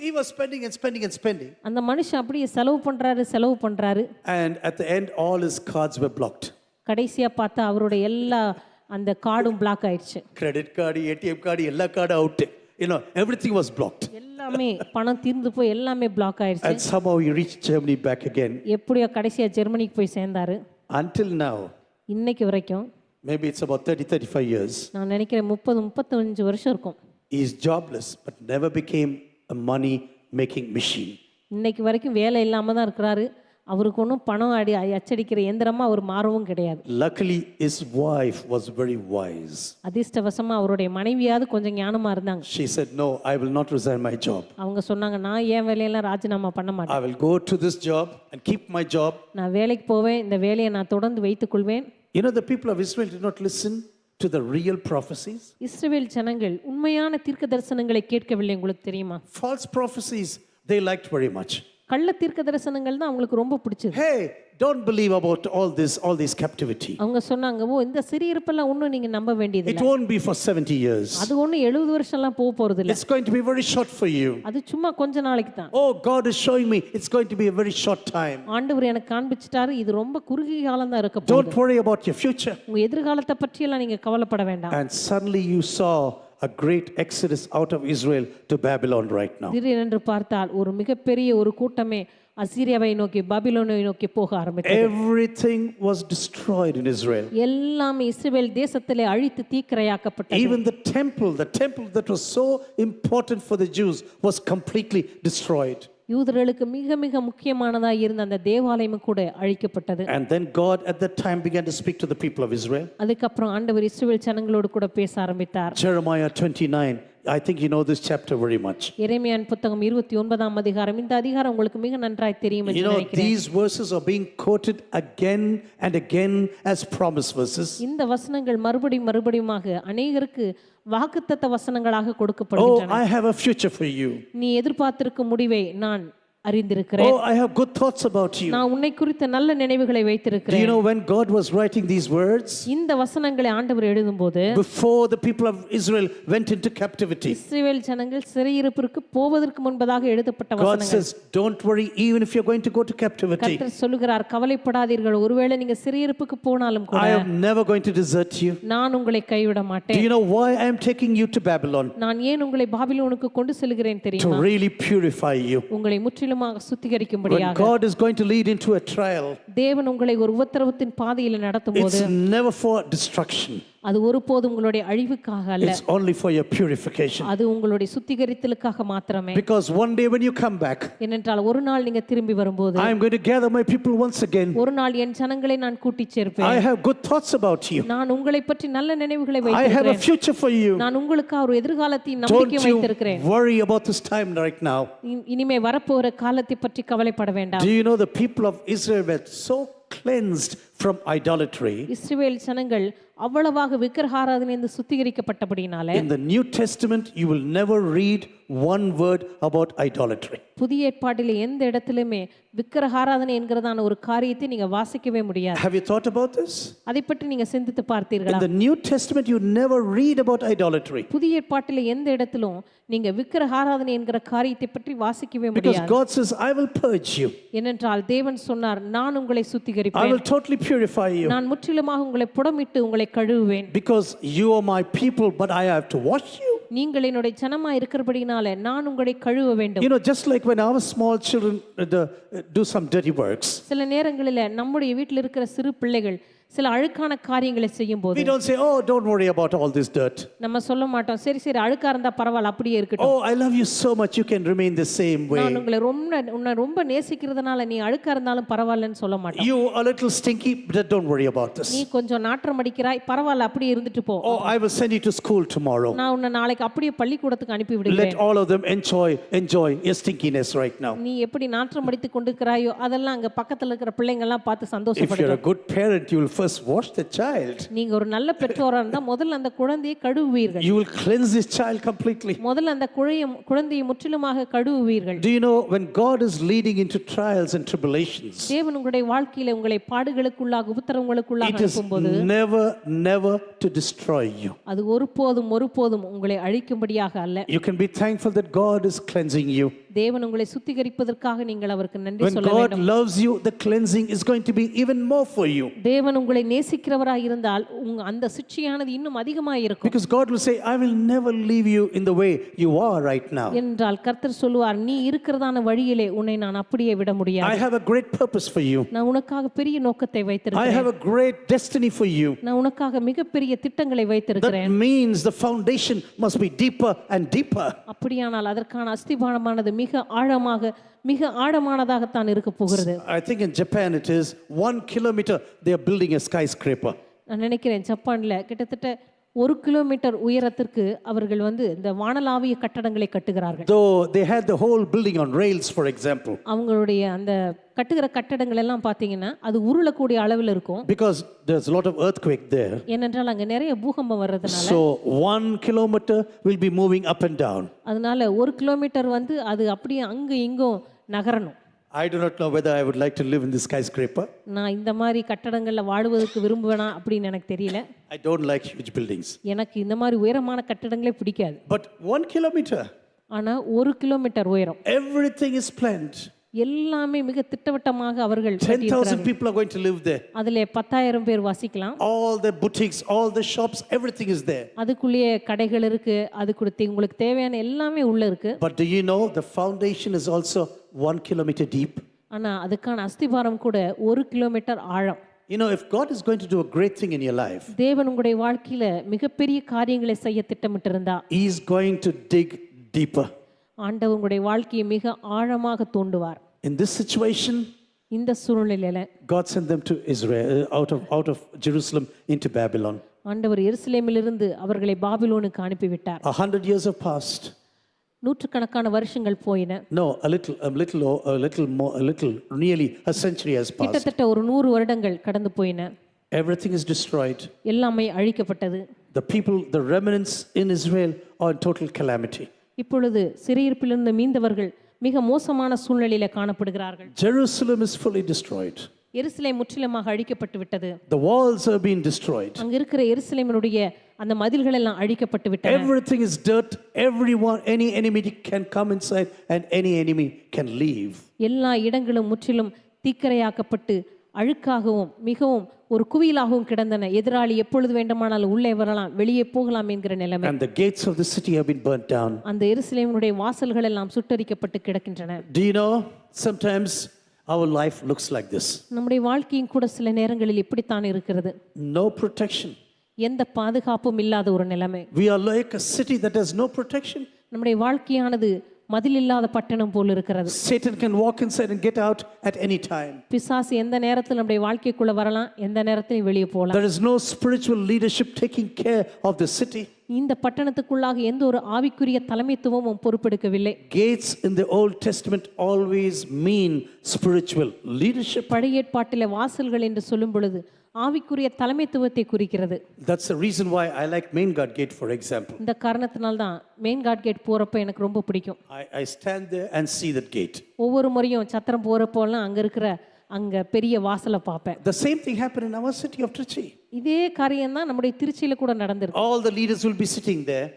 He was spending and spending and spending. அந்த மனுஷன் அப்படியே செலவு பண்றாரு. And at the end, all his cards were blocked. கடைசியா பார்த்தா அவருடைய எல்லா அந்த கார்டும் பிளாக் ஆயிடுச்சு. Credit card, ATM card, எல்லா கார்டும் out. Everything was blocked. எல்லாமே பணம் தீர்ந்து போய் எல்லாமே பிளாக் ஆயிடுச்சு. And somehow he reached Germany back again. எப்படியோ கடைசியா ஜெர்மனிக்கு போய் சேர்ந்தாரு. Until now, இன்னைக்கு வரைக்கும் maybe it's about 30-35 years. நான் நினைக்கிறேன் 30-35 வருஷம் இருக்கும். He is jobless, but never became a money making machine. இன்னைக்கு வரைக்கும் வேலை இல்லாம தான் இருக்கிறாரு. அவருக்கு ஒன்றும் பணம் அச்சடிக்கிற எந்திரமா அவர் மாறவும் கிடையாது. Luckily, his wife was very wise. அதிர்ஷ்டவசமா அவருடைய மனைவியாவது கொஞ்சம் ஞானமா இருந்தாங்க. She said, no, I will not resign my job. அவங்க சொன்னாங்க, நான் என் வேலையெல்லாம் ராஜினாமா பண்ண மாட்டேன். I will go to this job and keep my job. நான் வேலைக்கு போவேன், இந்த வேலையை நான் தொடர்ந்து வைத்துக் கொள்வேன். The people of Israel did not listen to the real prophecies. இஸ்ரவேல் ஜனங்கள் உண்மையான தீர்க்க தரிசனங்களை கேட்கவில்லை. உங்களுக்கு தெரியுமா? False prophecies they liked very much. கள்ள தீர்க்க தரிசனங்கள் தான் அவங்களுக்கு ரொம்ப பிடிச்சது. Hey, don't believe about all this captivity. அவங்க சொன்னாங்க, ஓ இந்த சிறையிருப்பெல்லாம் ஒன்றும் நீங்க நம்ப வேண்டியது It won't be for 70 years. அது ஒன்றும் 70 வருஷம்லாம் போறது இல்லை. It's going to be very short for you. அது சும்மா கொஞ்ச நாளைக்கு தான். Oh, God is showing me it's going to be a very short time. ஆண்டவர் எனக்கு காண்பிச்சிட்டாரு, இது ரொம்ப குறுகிய காலம் தான் இருக்க போகுது. Don't worry about your future. உங்க எதிர்காலத்தை பற்றி எல்லாம் நீங்க கவலைப்பட வேண்டாம். And suddenly you saw a great exodus out of Israel to Babylon right now. திடீரென்று பார்த்தால் ஒரு மிகப்பெரிய ஒரு கூட்டமே அசீரியாவை நோக்கி பாபிலோனை நோக்கி போக ஆரம்பித்தது. Everything was destroyed in Israel. எல்லாமே இஸ்ரவேல் தேசத்திலே அழித்து தீக்கிரையாக்கப்பட்டது. Even the temple that was so important for the Jews was completely destroyed. யூதர்களுக்கு மிக மிக முக்கியமானதாக இருந்த அந்த தேவாலயம் கூட அழிக்கப்பட்டது. And then God at that time began to speak to the people of Israel. அதுக்கப்புறம் ஆண்டவர் இஸ்ரவேல் ஜனங்களோடு கூட பேச ஆரம்பித்தார். Jeremiah 29, I think you know this chapter very much. எரேமியாவின் புத்தகம் 29ஆம் அதிகாரம். இந்த அதிகாரம் உங்களுக்கு மிக நன்றாய் தெரியும் என்று நினைக்கிறேன். These verses are being quoted again and again as promise verses. இந்த வசனங்கள் மறுபடியுமாக அநேகருக்கு வாக்குத்தத்த வசனங்களாக கொடுக்கப்படுகின்றன. Oh, I have a future for you. நீ எதிர்பார்த்திருக்கும் முடிவை நான் அறிந்திருக்கிறேன். Oh, I have good thoughts about you. நான் உன்னை குறித்த நல்ல நினைவுகளை வைத்திருக்கிறேன். Do you know when God was writing these words? இந்த வசனங்களை ஆண்டவர் எழுதும்போது, before the people of Israel went into captivity, இஸ்ரவேல் ஜனங்கள் சிறையிருப்பிற்கு போவதற்கு முன்பதாக எழுதப்பட்ட வசனங்கள். God says, don't worry, even if you're going to go to captivity. கர்த்தர் சொல்லுகிறார், கவலைப்படாதீர்கள், ஒருவேளை நீங்க சிறையிருப்புக்கு போனாலும் கூட I am never going to desert you. நான் உங்களை கைவிட மாட்டேன். Do you know why I am taking you to Babylon? நான் ஏன் உங்களை பாபிலோனுக்கு கொண்டு செல்கிறேன் தெரியுமா? To really purify you. உங்களை முற்றிலுமாக சுத்திகரிக்கும்படியாக. When God is going to lead into a trial, தேவன் உங்களை ஒரு உபத்திரவத்தின் பாதையில் நடத்தும்போது, it's never for destruction. அது ஒருபோதும் உங்களுடைய அழிவுக்காக அல்ல. It's only for your purification. அது உங்களுடைய சுத்திகரித்தலுக்காக மாத்திரமே. Because one day when you come back, ஏனென்றால் ஒரு நாள் நீங்க திரும்பி வரும்போது, I am going to gather my people once again. ஒரு நாள் என் ஜனங்களை நான் கூட்டிச் சேர்ப்பேன். I have good thoughts about you. நான் உங்களை பற்றி நல்ல நினைவுகளை I have a வைத்திருக்கிறேன். future for you. நான் உங்களுக்கு ஒரு எதிர்காலத்தை நம்பிக்கை வைத்திருக்கிறேன். Don't you worry about this time right now. இனிமே வரப்போகிற காலத்தை பற்றி கவலைப்பட வேண்டாம். Do you know the people of Israel were so cleansed from idolatry? இஸ்ரவேல் ஜனங்கள் அவ்வளவாக விக்கிரகாராதனையிலிருந்து சுத்திகரிக்கப்பட்டபடியினாலே, in the New Testament you will never read one word about idolatry. புதிய ஏற்பாட்டிலே எந்த இடத்திலுமே விக்கிரகாராதனை என்கிறதான ஒரு காரியத்தை நீங்க வாசிக்கவே முடியாது. Have you thought about this? அதை பற்றி நீங்க சிந்தித்து பார்த்தீர்களா? In the New Testament you never read about idolatry. புதிய ஏற்பாட்டிலே எந்த இடத்திலும் நீங்க விக்கிரகாராதனை என்கிற காரியத்தை பற்றி வாசிக்கவே Because முடியாது. God says, I will purge you. ஏனென்றால் தேவன் சொன்னார், நான் உங்களை I சுத்திகரிப்பேன். will totally purify you. நான் முற்றிலுமாக உங்களை புடமிட்டு உங்களை கழுவுவேன். Because you are my people, but I have to wash you. நீங்கள் என்னுடைய ஜனமா இருக்கிறபடினால நான் உங்களை கழுவ வேண்டும். You know, just like when our small children do some dirty works, சில நேரங்களில் நம்முடைய வீட்டில் இருக்கிற சிறு பிள்ளைகள் சில அழுக்கான காரியங்களை செய்யும் போது we don't say, oh, don't worry about all this dirt. நம்ம சொல்ல மாட்டோம், சரி சரி அழுக்கா இருந்தா பரவாயில்ல அப்படியே இருக்கட்டும், Oh, I love you so much, you can remain the same way. நான் உன்னை ரொம்ப நேசிக்கிறதுனால நீ அழுக்கா இருந்தாலும் பரவாயில்லன்னு சொல்ல மாட்டோம். You a little stinky, but don't worry about this. நீ கொஞ்சம் நாற்றம் அடிக்கிறாய், பரவாயில்ல அப்படியே இருந்துட்டு போ, Oh, I will send you to school tomorrow. நான் உன்னை நாளைக்கு அப்படியே பள்ளிக்கூடத்துக்கு அனுப்பி விடுகிறேன். Let all of them enjoy your stinkiness right now. நீ எப்படி நாற்றம் அடித்து கொண்டிருக்கிறாயோ அதெல்லாம் அங்க பக்கத்துல இருக்கிற பிள்ளைங்க எல்லாம் பார்த்து If you're சந்தோஷப்படுங்க. a good parent, you will first wash the child. நீங்க ஒரு நல்ல பெற்றோரா இருந்தா முதல்ல அந்த குழந்தையை கழுவுவீர்கள். You will cleanse this child completely. முதல்ல அந்த குழந்தையை முற்றிலுமாக கழுவுவீர்கள். Do you know when God is leading into trials and tribulations, தேவன் உங்களுடைய வாழ்க்கையில உங்களை பாடுகளுக்குள்ளாக உபத்திரவங்களுக்குள்ளாக it is அனுப்பும்போது never to destroy you. அது ஒருபோதும் உங்களை அழிக்கும்படியாக அல்ல. You can be thankful that God is cleansing you. தேவன் உங்களை சுத்திகரிப்பதற்காக நீங்கள் அவருக்கு நன்றி When சொல்ல God வேண்டும். loves you, the cleansing is going to be even more for you. தேவன் உங்களை நேசிக்கிறவராய் இருந்தால் அந்த சிட்சையானது இன்னும் அதிகமாக இருக்கும். Because God will say, I will never leave you in the way you are right now. என்றால் கர்த்தர் சொல்லுவார், நீ இருக்கிறதான வழியிலே உன்னை நான் அப்படியே விட முடியாது. I have a great purpose for you. நான் உனக்காக பெரிய நோக்கத்தை I வைத்திருக்கிறேன். have a great destiny for you. நான் உனக்காக மிகப்பெரிய திட்டங்களை That வைத்திருக்கிறேன். means the foundation must be deeper and deeper. அப்படியானால் அதற்கான அஸ்திபாரமானது மிக ஆழமானதாகத்தான் இருக்க போகிறது. I think in Japan it is 1 kilometer they are building a skyscraper. நான் நினைக்கிறேன் ஜப்பான்ல கிட்டத்தட்ட 1 கிலோமீட்டர் உயரத்திற்கு அவர்கள் இந்த வானளாவிய கட்டடங்களை கட்டுகிறார்கள். Though they had the whole building on rails, for example. அவங்களுடைய அந்த கட்டுகிற கட்டடங்கள் எல்லாம் பார்த்தீங்கன்னா அது உருளக்கூடிய அளவில் இருக்கும். Because there's a lot of earthquake there. ஏனென்றால் அங்க நிறைய பூகம்பம் வர்றதுனால. So 1 kilometer will be moving up and down. அதனால 1 கிலோமீட்டர் அது அப்படியே அங்க இங்கும் நகரணும். I do not know whether I would like to live in this skyscraper. நான் இந்த மாதிரி கட்டடங்கள்ல வாழ்வதற்கு விரும்புவேனா அப்படின்னு எனக்கு தெரியல. I don't like huge buildings. எனக்கு இந்த மாதிரி உயரமான கட்டடங்களே பிடிக்காது. But 1 kilometer. ஆனா 1 கிலோமீட்டர் உயரம். Everything is planned. எல்லாமே மிக திட்டவட்டமாக அவர்கள் 10,000 people are going to live there. அதிலே 10,000 பேர் வசிக்கலாம். All the boutiques, all the shops, everything is there. அதுக்குள்ளே கடைகள் இருக்கு, அதுக்கு உங்களுக்கு தேவையான எல்லாமே உள்ள இருக்கு. But do you know the foundation is also 1 kilometer deep? ஆனா அதுக்கான அஸ்திபாரம் கூட 1 கிலோமீட்டர் ஆழம். You know, if God is going to do a great thing in your life, தேவன் உங்களுடைய வாழ்க்கையில மிகப்பெரிய காரியங்களை செய்ய திட்டமிட்டிருந்தா He is going to dig deeper. ஆண்டவர் உங்களுடைய வாழ்க்கையை மிக ஆழமாக தோண்டுவார். In this situation, இந்த சூழ்நிலையில God sent them to Israel, out of Jerusalem into Babylon. ஆண்டவர் எருசலேமிலிருந்து அவர்களை பாபிலோனுக்கு அனுப்பிவிட்டார். 100 years have passed. நூற்றுக்கணக்கான வருஷங்கள் போயின. No, a little more, nearly a century has passed. கிட்டத்தட்ட ஒரு 100 வருடங்கள் கடந்து போயின. Everything is destroyed. எல்லாமே அழிக்கப்பட்டது. The people, the remnants in Israel are in total calamity. இப்பொழுது சிறையிருப்பிலிருந்து மீண்டவர்கள் மிக மோசமான சூழ்நிலையில காணப்படுகிறார்கள். Jerusalem is fully destroyed. எருசலேம் முற்றிலுமாக அழிக்கப்பட்டு விட்டது. The walls have been destroyed. அங்க இருக்கிற எருசலேமினுடைய அந்த மதில்கள் எல்லாம் அழிக்கப்பட்டு விட்டன. Everything is dirt. Any enemy can come inside and any enemy can leave. எல்லா இடங்களும் முற்றிலும் தீக்கிரையாக்கப்பட்டு அழுக்காகவும் மிகவும் ஒரு குவியலாகவும் கிடந்தன. எதிராளி எப்பொழுது வேண்டுமானாலும் உள்ளே வரலாம், வெளியே போகலாம் என்கிற நிலைமை. And the gates of the city have been burnt down. அந்த எருசலேமினுடைய வாசல்கள் எல்லாம் சுட்டரிக்கப்பட்டு கிடக்கின்றன. Do you know, sometimes our life looks like this. நம்முடைய வாழ்க்கையும் கூட சில நேரங்களில் இப்படித்தான் இருக்கிறது. No protection. எந்த பாதுகாப்பும் இல்லாத ஒரு நிலைமை. We are like a city that has no protection. நம்முடைய வாழ்க்கையானது மதில் இல்லாத பட்டணம் போல் இருக்கிறது. Satan can walk inside and get out at any time. பிசாசு எந்த நேரத்தில் நம்முடைய வாழ்க்கைக்குள்ள வரலாம், எந்த நேரத்திலும் வெளியே போகலாம். There is no spiritual leadership taking care of the city. இந்த பட்டணத்துக்குள்ளாக எந்த ஒரு ஆவிக்குரிய தலைமைத்துவமும் பொறுப்பெடுக்கவில்லை. Gates in the Old Testament always mean spiritual leadership. பழைய ஏற்பாட்டிலே வாசல்கள் என்று சொல்லும் பொழுது ஆவிக்குரிய தலைமைத்துவத்தை குறிக்கிறது. That's the reason why I like Main Guard Gate, for example. இந்த காரணத்தினால தான் மெயின் காட் கேட் போறப்ப எனக்கு ரொம்ப பிடிக்கும். I stand there and see that gate. ஒவ்வொரு முறையும் சத்திரம் போறப்போலாம் அங்க பெரிய வாசலை பார்ப்பேன். The same thing happened in our city of Trichy. இதே காரியம் தான் நம்முடைய திருச்சியில கூட நடந்திருக்கு. All the leaders will be sitting there.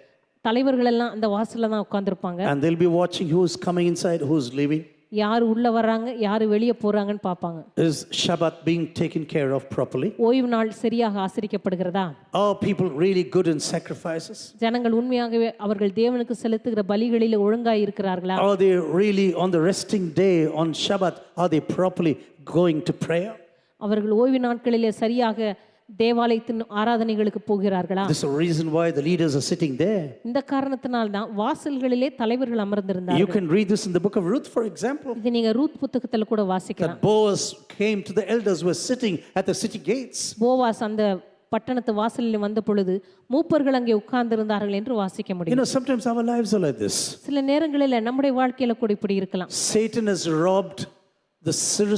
தலைவர்கள் எல்லாம் அந்த வாசல்ல தான் உட்கார்ந்திருப்பாங்க. And they'll be watching who's coming inside, who's leaving. யார் உள்ள வர்றாங்க யார் வெளியே போறாங்கன்னு பார்ப்பாங்க. Is Shabbat being taken care of properly? ஓய்வு நாள் சரியாக ஆசரிக்கப்படுகிறதா? Are people really good in sacrifices? ஜனங்கள் உண்மையாகவே அவர்கள் தேவனுக்கு செலுத்துகிற பலிகளில் ஒழுங்காய் இருக்கிறார்களா? Are they really on the resting day on Shabbat, are they properly going to prayer? அவர்கள் ஓய்வு நாட்களிலே சரியாக தேவாலயத்தின் ஆராதனைகளுக்கு போகிறார்களா? This is the reason why the leaders are sitting there. இந்த காரணத்தினால் தான் வாசல்களிலே தலைவர்கள் அமர்ந்திருந்தார்கள். You can read this in the book of Ruth, for example. இது நீங்க ரூத் புத்தகத்துல கூட வாசிக்கலாம். That Boaz came to the elders who were sitting at the city gates. Boaz அந்த பட்டணத்து வாசலில் வந்த பொழுது மூப்பர்கள் அங்கே உட்கார்ந்திருந்தார்கள் என்று வாசிக்க You முடியும். know, sometimes our lives are like this. சில நேரங்களில் நம்முடைய வாழ்க்கையில கூட இப்படி இருக்கலாம். Satan has robbed the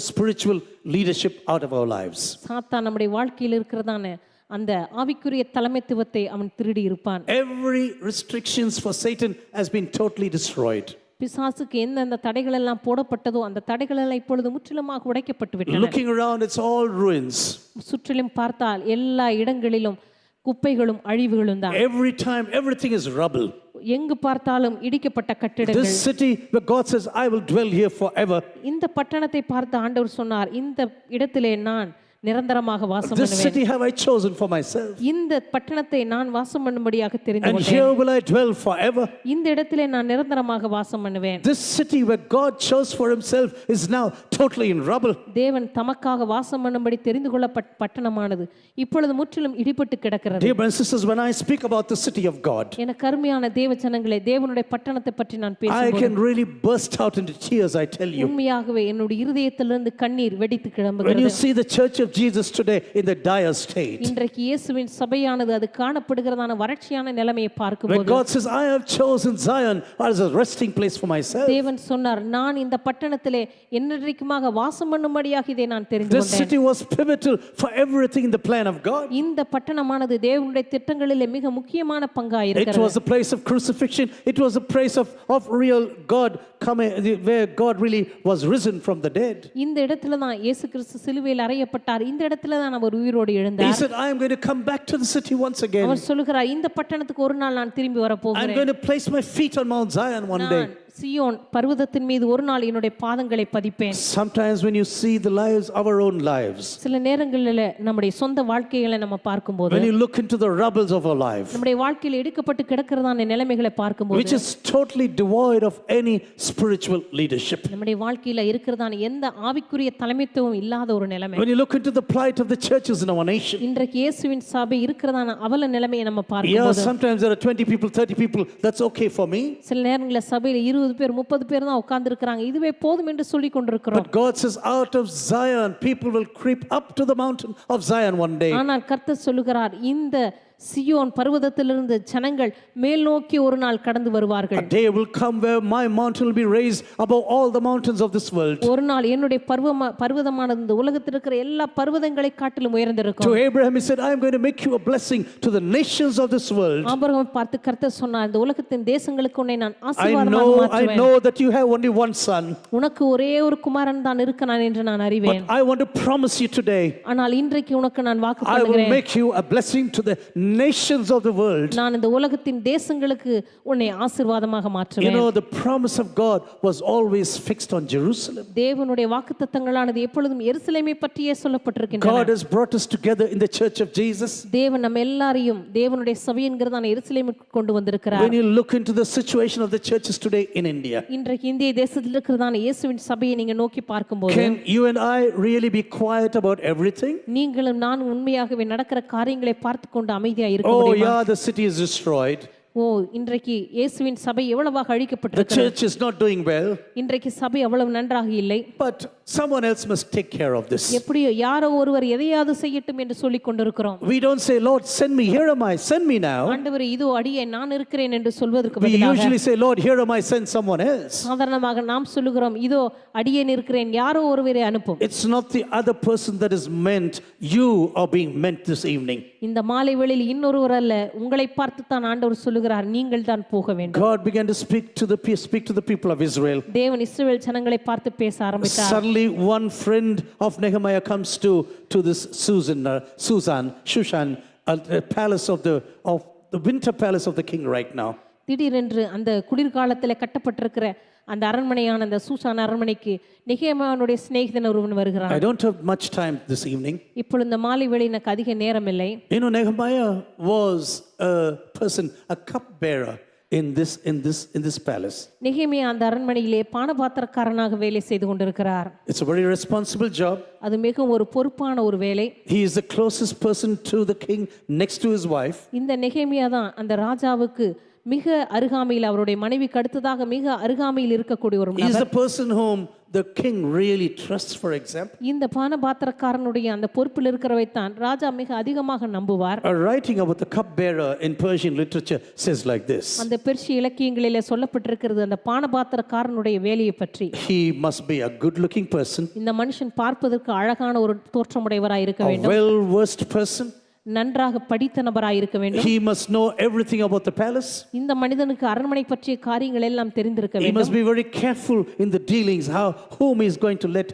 spiritual leadership out of our lives. சாத்தான் நம்முடைய வாழ்க்கையில் இருக்கிறதான அந்த ஆவிக்குரிய தலைமைத்துவத்தை அவன் திருடி இருப்பான். Every restrictions for Satan has been totally destroyed. பிசாசுக்கு எந்தெந்த தடைகள் எல்லாம் போடப்பட்டதோ அந்த தடைகள் எல்லாம் இப்பொழுது முற்றிலுமாக உடைக்கப்பட்டு விட்டன. Looking around, it's all ruins. சுற்றிலும் பார்த்தால் எல்லா இடங்களிலும் குப்பைகளும் அழிவுகளும் தான். Every time, everything is rubble. எங்கு பார்த்தாலும் இடிக்கப்பட்ட கட்டிடங்கள். This city where God says, I will dwell here forever. இந்த பட்டணத்தை பார்த்து ஆண்டவர் சொன்னார், இந்த இடத்திலே நான் நிரந்தரமாக வாசம் This பண்ணுவேன். city have I chosen for myself. இந்த பட்டணத்தை நான் வாசம் பண்ணும்படியாக தெரிந்து And கொண்டேன். here will I dwell forever. இந்த இடத்திலே நான் நிரந்தரமாக வாசம் பண்ணுவேன். This city where God chose for himself is now totally in rubble. தேவன் தமக்காக வாசம் பண்ணும்படி தெரிந்து கொள்ளப்பட்ட பட்டணமானது இப்பொழுது முற்றிலும் இடிபட்டு கிடக்கிறது. Dear brothers and sisters, when I speak about the city of God, எனக்கு அருமையான தேவ ஜனங்களே, தேவனுடைய பட்டணத்தை பற்றி நான் I பேசும்போது can really burst out into tears, I tell you. உண்மையாகவே என்னுடைய இருதயத்திலிருந்து கண்ணீர் வெடித்து When கிளம்புகிறது. you see the church of Jesus today in the dire state, இன்றைக்கு இயேசுவின் சபையானது அது காணப்படுகிறதான வறட்சியான நிலைமையை when பார்க்கும்போது God says, I have chosen Zion as a resting place for myself. தேவன் சொன்னார், நான் இந்த பட்டணத்திலே என்னென்றைக்குமாக வாசம் பண்ணும்படியாக இதை நான் தெரிந்து This கொண்டேன். city was pivotal for everything in the plan of God. இந்த பட்டணமானது தேவனுடைய திட்டங்களிலே மிக முக்கியமான பங்காய் It இருக்கிறது. was a place of crucifixion. It was a place of real God coming, where God really was risen from the dead. இந்த இடத்துல தான் இயேசு கிறிஸ்து சிலுவையில் அறையப்பட்டார். இந்த இடத்துல தான் அவர் உயிரோடு He எழுந்தார். said, I am going to come back to the city once again. அவர் சொல்லுகிறார், இந்த பட்டணத்துக்கு ஒரு நாள் நான் திரும்பி வர I'm போகிறேன். going to place my feet on Mount Zion one day. நான் சியோன் பர்வதத்தின் மீது ஒரு நாள் என்னுடைய பாதங்களை பதிப்பேன். Sometimes when you see the lives, our own lives, சில நேரங்களில் நம்முடைய சொந்த வாழ்க்கைகளை நம்ம பார்க்கும்போது, when you look into the rubbles of our life, நம்முடைய வாழ்க்கையில் எடுக்கப்பட்டு கிடக்கிறதான நிலைமைகளை பார்க்கும்போது, which is totally devoid of any spiritual leadership. நம்முடைய வாழ்க்கையில இருக்கிறதான எந்த ஆவிக்குரிய தலைமைத்துவம் இல்லாத ஒரு நிலைமை. When you look into the plight of the churches in our nation, இன்றைக்கு இயேசுவின் சபை இருக்கிறதான அவல நிலைமையை நம்ம yeah, பார்க்கும்போது, sometimes there are 20 people, 30 people, that's okay for me. சில நேரங்களில் சபையில் 20 பேர் 30 பேர் தான் உட்கார்ந்து இருக்கிறாங்க, இதுவே போதும் என்று சொல்லி கொண்டிருக்கிறோம். But God says, out of Zion, people will creep up to the mountain of Zion one day. ஆனால் கர்த்தர் சொல்லுகிறார், இந்த சியோன் பர்வதத்திலிருந்து ஜனங்கள் மேல் நோக்கி ஒரு நாள் கடந்து வருவார்கள். A day will come where my mountain will be raised above all the mountains of this world. ஒரு நாள் என்னுடைய பர்வதமானது இந்த உலகத்தில் இருக்கிற எல்லா பர்வதங்களை காட்டிலும் உயர்ந்திருக்கும். To Abraham he said, I am going to make you a blessing to the nations of this world. ஆபிரகாமை பார்த்து கர்த்தர் சொன்னார், இந்த உலகத்தின் தேசங்களுக்கு உன்னை நான் I ஆசீர்வாதமாக know மாற்றுவேன். that you have only one son. உனக்கு ஒரே ஒரு குமாரன் தான் இருக்கிறான் என்று நான் அறிவேன். But I want to promise you today, ஆனால் இன்றைக்கு உனக்கு நான் வாக்கு I will பண்ணுகிறேன், make you a blessing to the nations of the world. நான் இந்த உலகத்தின் தேசங்களுக்கு உன்னை ஆசீர்வாதமாக You மாற்றுவேன். know, the promise of God was always fixed on Jerusalem. தேவனுடைய வாக்குத்தத்தங்களானது எப்பொழுதும் எருசலேமை பற்றியே சொல்லப்பட்டிருக்கின்றன. God has brought us together in the church of Jesus. தேவன் நம்ம எல்லாரையும் தேவனுடைய சபை என்கிறதான எருசலேமுக்கு கொண்டு வந்திருக்கிறார். When you look into the situation of the churches today in India, இன்றைக்கு இந்திய தேசத்தில் இருக்கிறதான இயேசுவின் சபையை நீங்க நோக்கி பார்க்கும்போது, can you and I really be quiet about everything? நீங்களும் நான் உண்மையாகவே நடக்கிற காரியங்களை பார்த்து கொண்டு அமைதியாக இருக்க Oh முடியுமா? yeah, the city is destroyed. ஓ, இன்றைக்கு இயேசுவின் சபை எவ்வளவாக The அழிக்கப்பட்டிருக்கிறது, church is not doing well. இன்றைக்கு சபை அவ்வளவு நன்றாக இல்லை, But someone else must take care of this. எப்படியோ யாரோ ஒருவர் எதையாவது செய்யட்டும் என்று சொல்லிக் கொண்டிருக்கிறோம். We don't say, Lord, send me, here am I, send me now. ஆண்டவரே இதோ அடியே நான் இருக்கிறேன் என்று சொல்வதற்கு We பதிலாக usually say, Lord, here am I, send someone else. சாதாரணமாக நாம் சொல்லுகிறோம், இதோ அடியேன் இருக்கிறேன், யாரோ ஒருவரை அனுப்பும். It's not the other person that is meant, you are being meant this evening. இந்த மாலை வேளையில் இன்னொருவர் அல்ல, உங்களை பார்த்து தான் ஆண்டவர் சொல்லுகிறார், நீங்கள் தான் போக வேண்டும். God began to speak to the people of Israel. தேவன் இஸ்ரவேல் ஜனங்களை பார்த்து பேச ஆரம்பித்தார். Suddenly one friend of Nehemiah comes to this Shushan, a palace of the winter palace of the king right now. திடீரென்று அந்த குளிர்காலத்தில் கட்டப்பட்டிருக்கிற அந்த அரண்மனையான அந்த சூசான் அரண்மனைக்கு நெகேமியாவுடைய சிநேகிதன் ஒருவன் வருகிறான். I don't have much time this evening. இப்பொழுது இந்த மாலை வேளை எனக்கு அதிக நேரம் இல்லை. You know, Nehemiah was a person, a cupbearer in this palace. நெகேமியா அந்த அரண்மனையிலே பானபாத்திரக்காரனாக வேலை செய்து கொண்டிருக்கிறார். It's a very responsible job. அது மிகவும் ஒரு பொறுப்பான ஒரு வேலை. He is the closest person to the king next to his wife. இந்த நெகேமியா தான் அந்த ராஜாவுக்கு மிக அருகாமையில், அவருடைய மனைவிக்கு அடுத்ததாக மிக அருகாமையில் இருக்கக்கூடிய ஒரு He is நபர். the person whom the king really trusts, for example. இந்த பானபாத்திரக்காரனுடைய அந்த பொறுப்பில் இருக்கிறவை தான் ராஜா மிக அதிகமாக நம்புவார். A writing about the cupbearer in Persian literature says like this. அந்த பெர்சிய இலக்கியங்களிலே சொல்லப்பட்டிருக்கிறது அந்த பானபாத்திரக்காரனுடைய வேலையை பற்றி. He must be a good-looking person, இந்த மனுஷன் பார்ப்பதற்கு அழகான ஒரு தோற்றமுடையவராய் இருக்க a வேண்டும். well-versed person. நன்றாக படித்த நபராய் இருக்க வேண்டும். He must know everything about the palace. இந்த மனிதனுக்கு அரண்மனை பற்றிய காரியங்கள் எல்லாம் தெரிந்திருக்க He வேண்டும். must be very careful in the dealings, whom he is going to let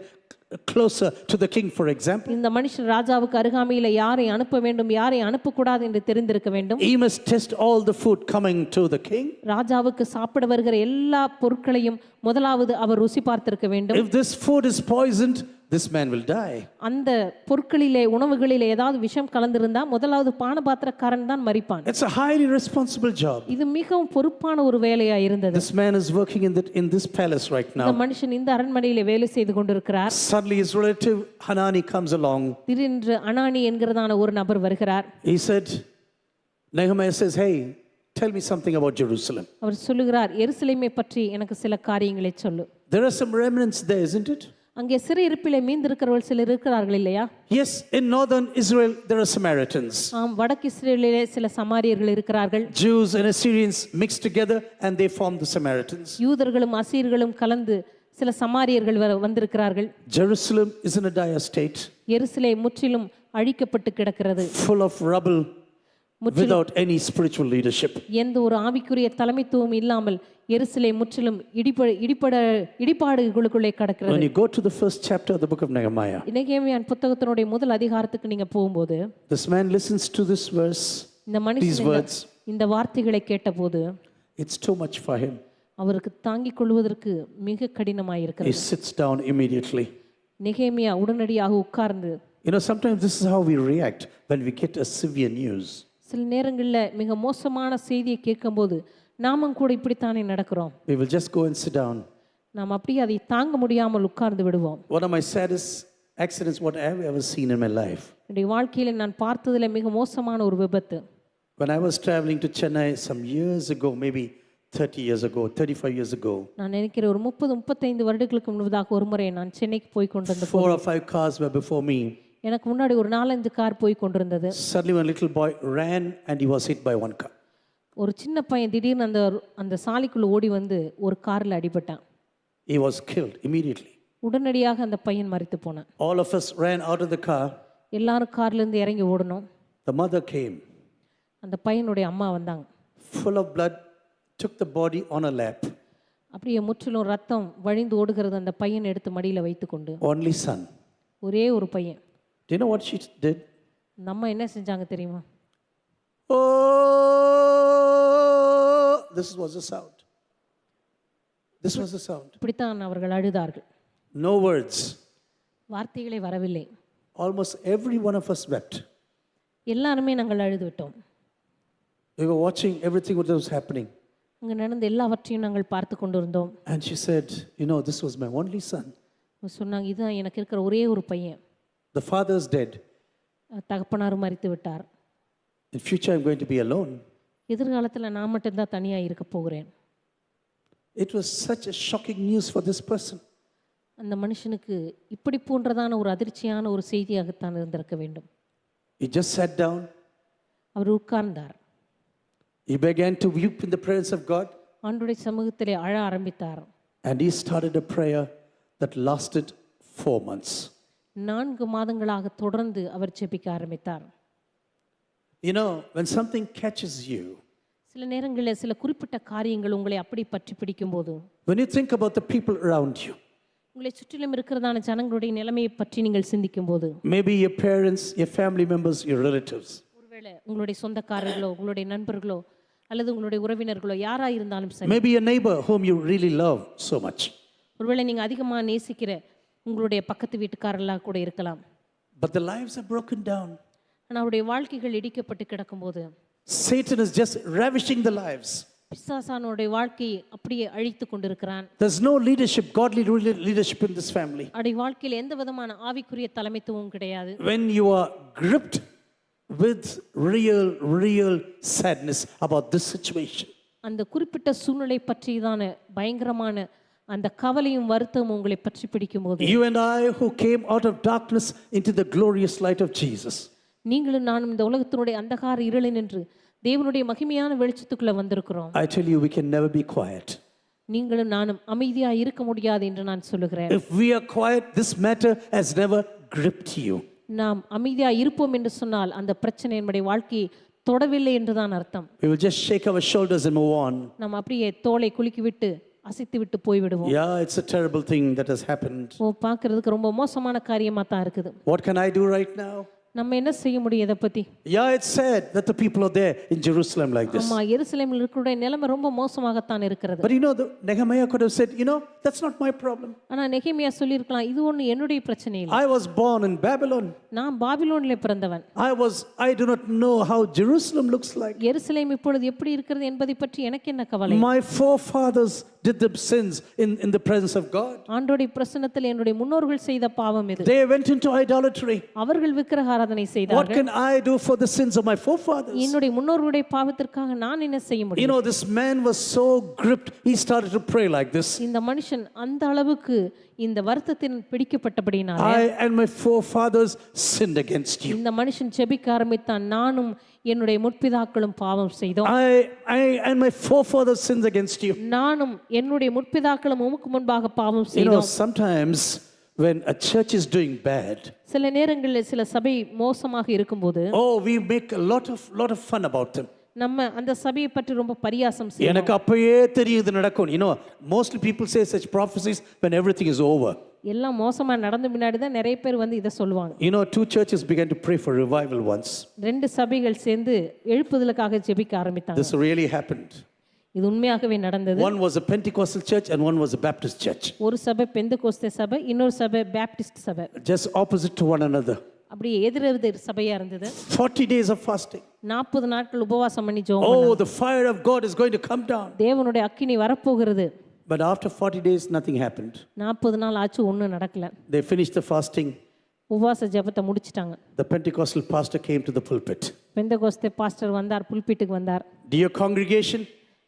closer to the king, for example. இந்த மனுஷன் ராஜாவுக்கு அருகாமையில் யாரை அனுப்ப வேண்டும், யாரை அனுப்பக்கூடாது என்று தெரிந்திருக்க வேண்டும். He must test all the food coming to the king. ராஜாவுக்கு சாப்பிட வருகிற எல்லா பொருட்களையும் முதலாவது அவர் ருசி பார்த்திருக்க வேண்டும். If this food is poisoned, this man will die. அந்த பொருட்களிலே, உணவுகளிலே ஏதாவது விஷம் கலந்திருந்தா முதலாவது பானபாத்திரக்காரன் தான் மரிப்பான். It's a highly responsible job. இது மிகவும் பொறுப்பான ஒரு வேலையா இருந்தது. This man is working in this palace right இந்த now. மனுஷன் இந்த அரண்மனையிலே வேலை செய்து கொண்டிருக்கிறார். Suddenly his relative Hanani comes along. திடீரென்று அனானி என்கிறதான ஒரு நபர் வருகிறார். He said, Nehemiah says, hey, tell me something about Jerusalem. அவர் சொல்லுகிறார், எருசலேமை பற்றி எனக்கு சில காரியங்களை சொல்லு. There are some remnants there, isn't it? அங்கே சிறையிருப்பிலே மீந்திருக்கிறவர்கள் சிலர் இருக்கிறார்கள் இல்லையா? Yes, in northern Israel there are Samaritans. ஆம், வடக்கு இஸ்ரேலிலே சில சமாரியர்கள் இருக்கிறார்கள். Jews and Assyrians mixed together and they formed the Samaritans. யூதர்களும் அசீர்களும் கலந்து சில சமாரியர்கள் வந்திருக்கிறார்கள். Jerusalem is in a dire state, எருசலேம் முற்றிலும் அழிக்கப்பட்டு கிடக்கிறது. full of rubble, without any spiritual leadership. எந்த ஒரு ஆவிக்குரிய தலைமைத்துவம் இல்லாமல் எருசலேம் முற்றிலும் இடிபாடுகளுக்குள்ளே கிடக்கிறது. When you go to the first chapter of the book of Nehemiah, நெகேமியாவின் புத்தகத்தினுடைய முதல் அதிகாரத்துக்கு நீங்க போகும்போது this man listens to this verse, இந்த these மனுஷன் words. இந்த வார்த்தைகளை கேட்டபோது It's too much for him. அவருக்கு தாங்கிக் கொள்வதற்கு மிக கடினமாய் He இருக்கிறது. sits down immediately. நெகேமியா உடனடியாக உட்கார்ந்து, You know, sometimes this is how we react when we get a severe news. சில நேரங்களில் மிக மோசமான செய்தியை கேட்கும்போது நாமும் கூட இப்படித்தானே நடக்கிறோம். We will just go and sit down. நாம் அப்படியே அதை தாங்க முடியாமல் உட்கார்ந்து விடுவோம். One of my saddest accidents what I have ever seen in my life. என்னுடைய வாழ்க்கையில் நான் பார்த்ததில் மிக மோசமான ஒரு விபத்து. When I was traveling to Chennai some years ago, maybe 30 years ago, 35 years ago, நான் நினைக்கிறேன் ஒரு 30-35 வருடங்களுக்கு முன்பதாக ஒரு முறை நான் சென்னைக்கு போய் கொண்டிருந்த 4 or 5 cars were before me. எனக்கு முன்னாடி ஒரு 4-5 கார் போய் கொண்டிருந்தது. Suddenly one little boy ran and he was hit by one car. ஒரு சின்ன பையன் திடீர்னு அந்த சாலைக்குள்ள ஓடி வந்து ஒரு கார்ல அடிபட்டான். He was killed immediately. உடனடியாக அந்த பையன் மரித்து போனான். All of us ran out of the car. எல்லாரும் கார்ல இருந்து இறங்கி ஓடணும். The mother came, அந்த பையனுடைய அம்மா வந்தாங்க. full of blood, took the body on her lap. அப்படியே முற்றிலும் ரத்தம் வழிந்து ஓடுகிறது. அந்த பையனை எடுத்து மடியில வைத்துக்கொண்டு, Only son. ஒரே ஒரு பையன். Do you know what she did? அந்த அம்மா என்ன செஞ்சாங்க தெரியுமா? Oh, this was the sound. This was the sound. இப்படித்தான் அவர்கள் அழுதார்கள். No words. வார்த்தைகளே வரவில்லை. Almost every one of us wept. எல்லாருமே நாங்கள் அழுது விட்டோம். We were watching everything what was happening. அங்கே நடந்த எல்லாவற்றையும் நாங்கள் பார்த்து கொண்டிருந்தோம். And she said, you know, this was my only son. சொன்னாங்க, இதுதான் எனக்கு இருக்கிற ஒரே ஒரு பையன். The father is dead. தகப்பனாரும் மரித்து விட்டார். In future I'm going to be alone. எதிர்காலத்தில் நான் மட்டும்தான் தனியாக இருக்க போகிறேன். It was such a shocking news for this person. அந்த மனுஷனுக்கு இப்படி போன்றதான ஒரு அதிர்ச்சியான ஒரு செய்தியாகத்தான் இருந்திருக்க வேண்டும். He just sat down. அவர் உட்கார்ந்தார். He began to weep in the presence of God. ஆண்டவருடைய சமூகத்திலே அழ ஆரம்பித்தார். And he started a prayer that lasted 4 months. 4 மாதங்களாக தொடர்ந்து அவர் ஜெபிக்க ஆரம்பித்தார். You know, when something catches you, சில நேரங்களில் சில குறிப்பிட்ட காரியங்கள் உங்களை அப்படி பற்றி பிடிக்கும்போது, when you think about the people around you, உங்களை சுற்றிலும் இருக்கிறதான ஜனங்களுடைய நிலைமையை பற்றி நீங்கள் சிந்திக்கும்போது, maybe your parents, your family members, your relatives, ஒருவேளை உங்களுடைய சொந்தக்காரர்களோ உங்களுடைய நண்பர்களோ அல்லது உங்களுடைய உறவினர்களோ யாரா இருந்தாலும் சரி, maybe a neighbor whom you really love so much. ஒருவேளை நீங்க அதிகமா நேசிக்கிற உங்களுடைய பக்கத்து வீட்டுக்காரர்களாக கூட இருக்கலாம். But the lives are broken down. ஆனா அவருடைய வாழ்க்கைகள் இடிக்கப்பட்டு கிடக்கும்போது Satan is just ravishing the lives. பிசாசானுடைய வாழ்க்கையை அப்படியே அழித்து கொண்டிருக்கிறான். There's no leadership, godly leadership in this family. அவருடைய வாழ்க்கையில் எந்த விதமான ஆவிக்குரிய தலைமைத்துவம் கிடையாது. When you are gripped with real sadness about this situation, அந்த குறிப்பிட்ட சூழ்நிலை பற்றிதான பயங்கரமான அந்த கவலையும் வருத்தமும் உங்களை பற்றி பிடிக்கும்போது, you and I who came out of darkness into the glorious light of Jesus, நீங்களும் நானும் இந்த உலகத்தினுடைய அந்தகார இருளில் நின்று தேவனுடைய மகிமையான வெளிச்சத்துக்குள்ள வந்திருக்கிறோம். I tell you, we can never be quiet. நீங்களும் நானும் அமைதியா இருக்க முடியாது என்று நான் சொல்லுகிறேன். If we are quiet, this matter has never gripped you. நாம் அமைதியா இருப்போம் என்று சொன்னால் அந்த பிரச்சனை நம்முடைய வாழ்க்கையை தொடவில்லை என்றுதான் அர்த்தம். We will just shake our shoulders and move on. நாம் அப்படியே தோளை குலுக்கி விட்டு அசைத்து விட்டு போய்விடுவோம். Yeah, it's a terrible thing that has happened. பார்க்கிறதுக்கு ரொம்ப மோசமான காரியமா தான் இருக்குது. What can I do right now? நம்ம என்ன செய்ய முடியும் இதை பத்தி? Yeah, it's sad that the people are there in Jerusalem like this. ஆமா, எருசலேமில் இருக்கிற நிலைமை ரொம்ப மோசமாகத்தான் இருக்கிறது. But you know, Nehemiah could have said, you know, that's not my problem. ஆனா நெகேமியா சொல்லியிருக்கலாம், இது ஒண்ணு என்னுடைய பிரச்சனை இல்லை. I was born in Babylon. நான் பாபிலோனிலே பிறந்தவன். I do not know how Jerusalem looks like. எருசலேம் இப்பொழுது எப்படி இருக்கிறது என்பதை பற்றி எனக்கு என்ன கவலை? My forefathers did the sins in the presence of God. ஆண்டவருடைய பிரசன்னத்தில் என்னுடைய முன்னோர்கள் செய்த பாவம் இது. They went into idolatry. அவர்கள் விக்கிரக ஆராதனை What செய்தார்கள். can I do for the sins of my forefathers? என்னுடைய முன்னோர்களுடைய பாவத்திற்காக நான் என்ன செய்ய You முடியும்? know, this man was so gripped, he started to pray like this. இந்த மனுஷன் அந்த அளவுக்கு இந்த வருத்தத்தின் பிடிக்கப்பட்டபடினால I and my forefathers sinned against you. இந்த மனுஷன் ஜெபிக்க ஆரம்பித்தான், நானும் என்னுடைய முற்பிதாக்களும் பாவம் செய்தோம். I and my forefathers sinned against you. நானும் என்னுடைய முற்பிதாக்களும் உமக்கு முன்பாக பாவம் You know, செய்தோம். sometimes when a church is doing bad, சில நேரங்களில் சில சபை மோசமாக இருக்கும்போது oh, we make a lot of fun about them. நம்ம அந்த சபையை பற்றி ரொம்ப பரியாசம் செய்வோம். எனக்கு அப்பவே தெரியும் இது நடக்கும். You know, mostly people say such prophecies when everything is over. எல்லாம் மோசமா நடந்த பின்னாடி தான் நிறைய பேர் வந்து இதை சொல்லுவாங்க. You know, two churches began to pray for revival once. ரெண்டு சபைகள் சேர்ந்து எழுப்புதலுக்காக ஜெபிக்க ஆரம்பித்தாங்க. This really happened. இது உண்மையாகவே நடந்தது. One was a Pentecostal church and one was a Baptist church. ஒரு சபை பெந்தெகோஸ்தே சபை, இன்னொரு சபை பேப்டிஸ்ட் சபை. Just opposite to one another. அப்படியே எதிரெதிர் சபையா இருந்தது. 40 days of fasting. 40 நாட்கள் உபவாசம் பண்ணி ஜெபம் Oh, பண்ணாங்க. the fire of God is going to come down. தேவனுடைய அக்கினி வரப்போகிறது. But after 40 days, nothing happened. 40 நாள் ஆச்சு, ஒண்ணும் நடக்கல. They finished the fasting. உபவாச ஜெபத்தை முடிச்சிட்டாங்க. The Pentecostal pastor came to the pulpit. Pentecost pastor வந்தார், புல்பிட்டுக்கு வந்தார். Dear congregation,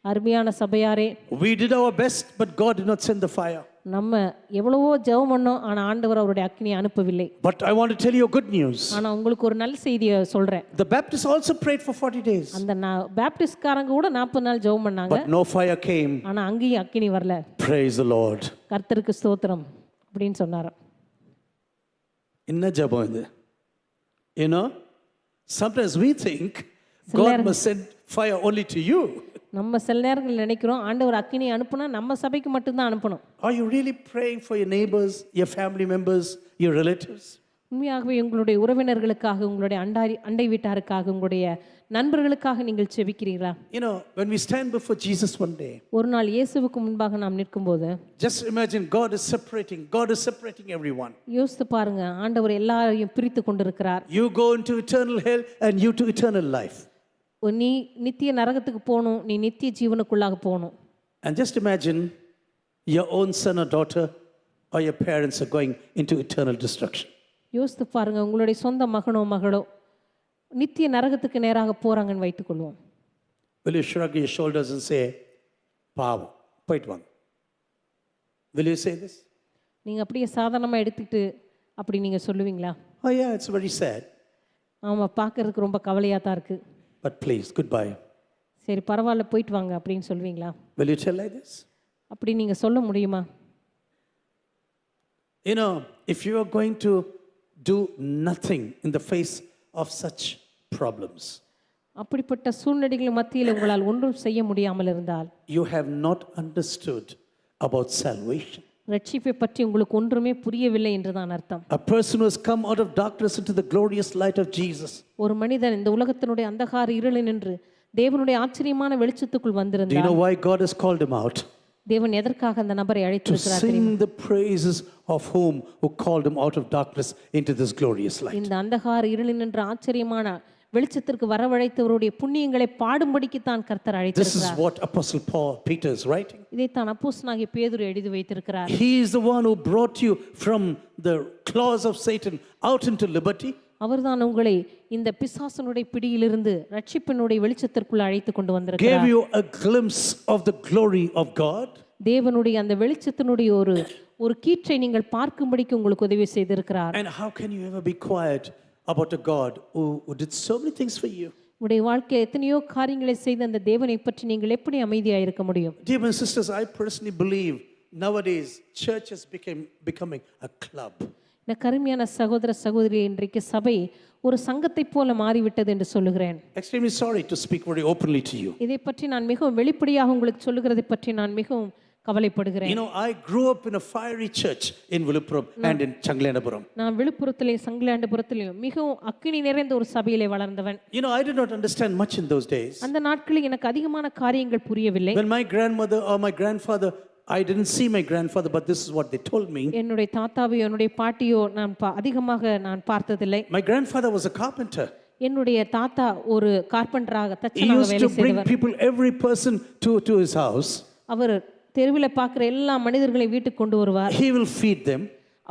அருமையான சபையாரே, we did our best, but God did not send the fire. நம்ம எவ்வளவோ ஜெபம் பண்ணோம், ஆனா ஆண்டவர் அவருடைய அக்கினியை அனுப்பவில்லை. But I want to tell you a good news. ஆனா உங்களுக்கு ஒரு நல்ல செய்தியை சொல்றேன். The Baptists also prayed for 40 days. அந்த பேப்டிஸ்ட்காரங்க கூட 40 நாள் ஜெபம் பண்ணாங்க. But no fire came. ஆனா அங்கேயும் அக்கினி வரல. Praise the Lord. கர்த்தருக்கு ஸ்தோத்திரம் அப்படின்னு சொன்னாரு. என்ன ஜெபம் இது? You know, sometimes we think God must send fire only to you. நம்ம சில நேரங்கள் நினைக்கிறோம் ஆண்டவர் அக்கினி அனுப்புனா நம்ம சபைக்கு மட்டும்தான் அனுப்பணும். Are you really praying for your neighbors, your family members, your relatives? உண்மையாகவே உங்களுடைய உறவினர்களுக்காக, உங்களுடைய அண்டை வீட்டாருக்காக, உங்களுடைய நண்பர்களுக்காக நீங்கள் செபிக்கிறீர்களா? You know, when we stand before Jesus one day, ஒரு நாள் இயேசுவுக்கு முன்பாக நாம் நிற்கும்போது just imagine God is separating everyone. யோசித்து பாருங்க, ஆண்டவர் எல்லாரையும் பிரித்து கொண்டிருக்கிறார். You go into eternal hell and you to eternal life. நீ நித்திய நரகத்துக்கு போகணும், நீ நித்திய ஜீவனுக்குள்ளாக போகணும். And just imagine your own son or daughter or your parents are going into eternal destruction. யோசித்து பாருங்க, உங்களுடைய சொந்த மகனோ மகளோ நித்திய நரகத்துக்கு நேராக போறாங்கன்னு வைத்துக்கொள்வோம். Will you shrug your shoulders and say, பாவம் போயிட்டு வாங்க? Will you say this? நீங்க அப்படியே சாதாரணமா எடுத்துக்கிட்டு அப்படி நீங்க சொல்லுவீங்களா? Oh yeah, it's very sad. ஆமா, பார்க்கறதுக்கு ரொம்ப கவலையா தான் இருக்கு. But please, goodbye. சரி பரவாயில்ல, போயிட்டு வாங்க அப்படின்னு சொல்லுவீங்களா? Will you tell like this? அப்படி நீங்க சொல்ல முடியுமா? You know, if you are going to do nothing in the face of such problems, அப்படிப்பட்ட சூழ்நிலைகள் மத்தியில் உங்களால் ஒன்றும் செய்ய முடியாமல் இருந்தால் you have not understood about salvation. ரட்சிப்பை பற்றி உங்களுக்கு ஒன்றுமே புரியவில்லை என்றுதான் அர்த்தம். A person who has come out of darkness into the glorious light of Jesus. ஒரு மனிதன் இந்த உலகத்தினுடைய அந்தகார இருளில் நின்று தேவனுடைய ஆச்சரியமான வெளிச்சத்துக்குள் Do you வந்திருந்தார். know why God has called him out? தேவன் எதற்காக அந்த நபரை To அழைத்திருக்கிறார்? sing the praises of whom who called him out of darkness into this glorious light. இந்த அந்தகார இருளில் நின்ற ஆச்சரியமான வெளிச்சத்திற்கு வரவழைத்தவருடைய புண்ணியங்களை பாடும்படிக்கு தான் கர்த்தர் This is அழைத்திருக்கிறார். what Apostle Peter is writing. இதைத்தான் அப்போஸ்தலனாகிய பேதுரு எழுதி வைத்திருக்கிறார். He is the one who brought you from the claws of Satan out into liberty. அவர்தான் உங்களை இந்த பிசாசனுடைய பிடியிலிருந்து ரட்சிப்பினுடைய வெளிச்சத்திற்குள் அழைத்து கொண்டு Gave வந்திருக்கிறார். you a glimpse of the glory of God. தேவனுடைய அந்த வெளிச்சத்தினுடைய ஒரு கீற்றை நீங்கள் பார்க்கும்படிக்கு உங்களுக்கு உதவி செய்திருக்கிறார். And how can you ever be quiet about a God who did so many things for you? உங்களுடைய வாழ்க்கையில் எத்தனையோ காரியங்களை செய்த அந்த தேவனை பற்றி நீங்கள் எப்படி அமைதியாக இருக்க முடியும்? Dear brothers and sisters, I personally believe nowadays church is becoming a club. இந்த கருமையான சகோதர சகோதரி, இன்றைக்கு சபை ஒரு சங்கத்தை போல மாறிவிட்டது என்று சொல்லுகிறேன். Extremely sorry to speak very openly to you. இதை பற்றி நான் மிகவும் வெளிப்படையாக உங்களுக்கு சொல்லுகிறதை பற்றி நான் மிகவும் கவலைப்படுகிறேன். You know, I grew up in a fiery church in Viluppuram and in Changlandapuram. நான் விழுப்புரத்திலே சங்கலாண்டபுரத்திலும் மிகவும் அக்கினி நிறைந்த ஒரு சபையிலே வளர்ந்தவன். You know, I did not understand much in those days. அந்த நாட்களில் எனக்கு அதிகமான காரியங்கள் புரியவில்லை. When my grandmother or my grandfather, I didn't see my grandfather, but this is what they told me. என்னுடைய தாத்தாவையோ என்னுடைய பாட்டியோ நான் அதிகமாக நான் பார்த்ததில்லை. My grandfather was a carpenter. என்னுடைய தாத்தா ஒரு கார்பெண்டராக He தச்சனாக used வேலை to bring செய்தவர். people, every person to his house. அவர் தெருவில் பார்க்குற எல்லா மனிதர்களையும் வீட்டுக்கு கொண்டு வருவார். He will feed them,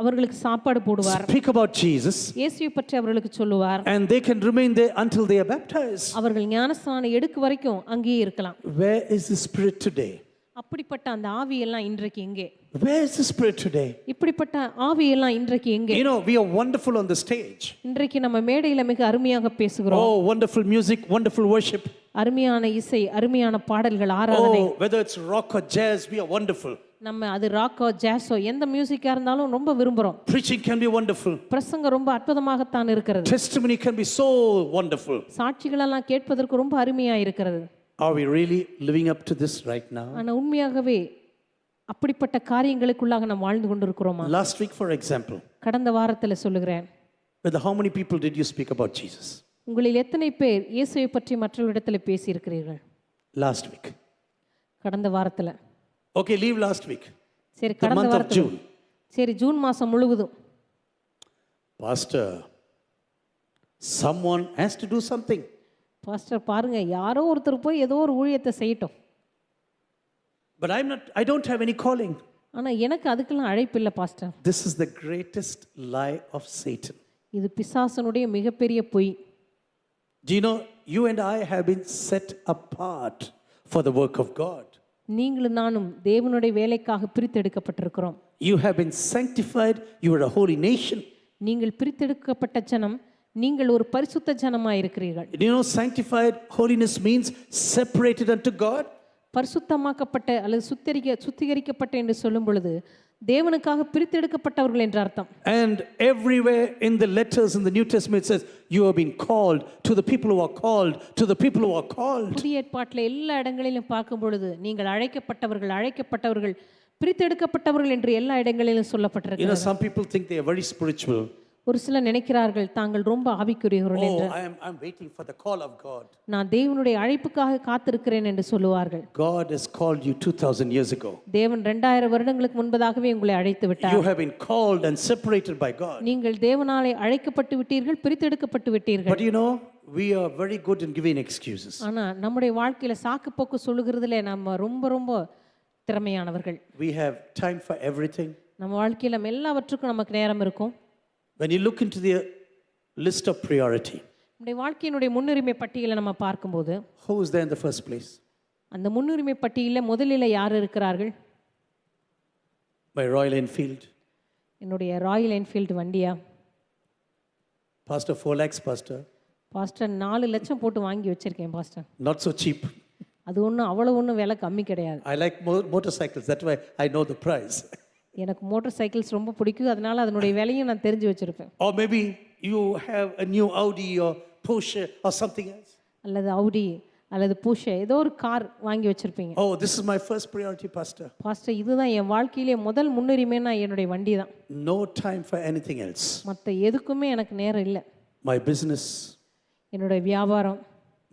அவர்களுக்கு சாப்பாடு போடுவார். speak about Jesus, இயேசுவை பற்றி அவர்களுக்கு சொல்லுவார். and they can remain there until they are baptized. அவர்கள் ஞானஸ்நானம் எடுக்கும் வரைக்கும் அங்கேயே இருக்கலாம். Where is the Spirit today? அப்படிப்பட்ட அந்த ஆவியெல்லாம் இன்றைக்கு எங்கே? Where is the Spirit today? இப்படிப்பட்ட ஆவியெல்லாம் இன்றைக்கு எங்கே? You know, we are wonderful on the stage. இன்றைக்கு நம்ம மேடையில மிக அருமையாக பேசுகிறோம். Oh, wonderful music, wonderful worship. அருமையான இசை, அருமையான பாடல்கள், ஆராதனை. Oh, whether it's rock or jazz, we are wonderful. நம்ம அது ராக்கோ ஜாஸோ எந்த மியூசிக்கா இருந்தாலும் ரொம்ப விரும்புறோம். Preaching can be wonderful. பிரசங்கம் ரொம்ப அற்புதமாகத்தான் இருக்கிறது. Testimony can be so wonderful. சாட்சிகளெல்லாம் கேட்பதற்கு ரொம்ப அருமையா இருக்கிறது. Are we really living up to this right now? ஆனா உண்மையாகவே அப்படிப்பட்ட காரியங்களுக்குள்ளாக நாம் வாழ்ந்து கொண்டிருக்கிறோமா? Last week, for example, கடந்த வாரத்துல சொல்லுகிறேன். with how many people did you speak about Jesus? உங்களில் எத்தனை பேர் இயேசுவை பற்றி மற்றவரிடத்தில் பேசி இருக்கிறீர்கள்? Last week. கடந்த வாரத்துல. Okay, leave last week. சரி, The கடந்த month of வாரத்துல. June. சரி, ஜூன் மாசம் முழுவதும். Pastor, someone has to do something. Pastor பாருங்க, யாரோ ஒருத்தர் போய் ஏதோ ஒரு ஊழியத்தை செய்யட்டும். But I don't have any calling. ஆனா எனக்கு அதுக்கெல்லாம் அழைப்பு இல்லை pastor. This is the greatest lie of Satan. இது பிசாசனுடைய மிகப்பெரிய பொய். Do you know, you and I have been set apart for the work of God. நீங்களும் நானும் தேவனுடைய வேலைக்காக பிரித்தெடுக்கப்பட்டிருக்கிறோம். You have been sanctified. You are a holy nation. நீங்கள் பிரித்தெடுக்கப்பட்ட ஜனம், நீங்கள் ஒரு பரிசுத்த ஜனமாய் இருக்கிறீர்கள். Do you know, sanctified holiness means separated unto God? பரிசுத்தமாக்கப்பட்ட அல்லது சுத்திகரிக்கப்பட்ட என்று சொல்லும் பொழுது தேவனுக்காக பிரித்தெடுக்கப்பட்டவர்கள் என்ற அர்த்தம். And everywhere in the letters in the New Testament it says you have been called, to the people who are called, to the people who are called. புதிய ஏற்பாட்டில் எல்லா இடங்களிலும் பார்க்கும் பொழுது நீங்கள் அழைக்கப்பட்டவர்கள் பிரித்தெடுக்கப்பட்டவர்கள் என்று எல்லா இடங்களிலும் You சொல்லப்பட்டிருக்கிறது. know, some people think they are very spiritual. ஒரு சிலர் நினைக்கிறார்கள் தாங்கள் ரொம்ப ஆவிக்குரியவர்கள் Oh, என்று. I'm waiting for the call of God. நான் தேவனுடைய அழைப்புக்காக காத்திருக்கிறேன் என்று சொல்லுவார்கள். God has called you 2000 years ago. தேவன் 2000 வருடங்களுக்கு முன்பதாகவே உங்களை அழைத்து விட்டார். You have been called and separated by God. நீங்கள் தேவனாலே அழைக்கப்பட்டு விட்டீர்கள், பிரித்தெடுக்கப்பட்டு விட்டீர்கள். But you know, we are very good in giving excuses. ஆனா நம்முடைய வாழ்க்கையில சாக்கு போக்கு சொல்லுகிறதுல நம்ம ரொம்ப திறமையானவர்கள். We have time for everything. நம்ம வாழ்க்கையில எல்லாவற்றுக்கும் நமக்கு நேரம் இருக்கும். When you look into the list of priority, நம்முடைய வாழ்க்கையினுடைய முன்னுரிமை பட்டியலை நம்ம பார்க்கும்போது who is there in the first place? அந்த முன்னுரிமை பட்டியலில் முதலில் யார் இருக்கிறார்கள்? My Royal Enfield. என்னுடைய ராயல் என்ஃபீல்டு வண்டியா? Pastor, 4 lakhs, Pastor. பாஸ்டர் 4 லட்சம் போட்டு வாங்கி வச்சிருக்கேன் பாஸ்டர். Not so cheap. அது ஒன்றும் விலை கம்மி கிடையாது. I like motorcycles. That's why I know the price. எனக்கு மோட்டார் சைக்கிள்ஸ் ரொம்ப பிடிக்கும், அதனால அதனுடைய விலையும் நான் தெரிஞ்சு வச்சிருப்பேன். Or maybe you have a new Audi or Porsche or something else. அல்லது அவுடி அல்லது பூஷே ஏதோ ஒரு கார் வாங்கி வச்சிருப்பீங்க. Oh, this is my first priority, Pastor. Pastor, இதுதான் என் வாழ்க்கையிலே முதல் முன்னுரிமைன்னா என்னுடைய வண்டி தான். No time for anything else. மற்ற எதுக்குமே எனக்கு நேரம் இல்லை. My business, என்னுடைய வியாபாரம்,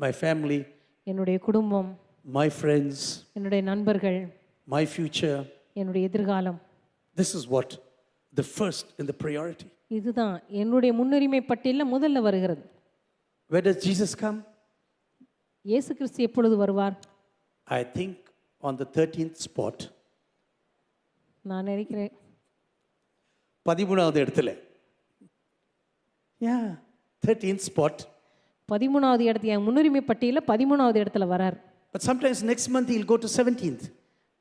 my family, என்னுடைய குடும்பம், my friends, என்னுடைய நண்பர்கள், my future. என்னுடைய எதிர்காலம். This is what the first in the priority. இதுதான் என்னுடைய முன்னுரிமை பட்டியலில் முதல்ல வருகிறது. Where does Jesus come? இயேசு கிறிஸ்து எப்பொழுது வருவார்? I think on the 13th spot. நான் நினைக்கிறேன் 13வது இடத்துல. Yeah, 13th spot. 13வது இடத்துல, என் முன்னுரிமை பட்டியலில் 13வது இடத்துல வரார். But sometimes next month he'll go to 17th.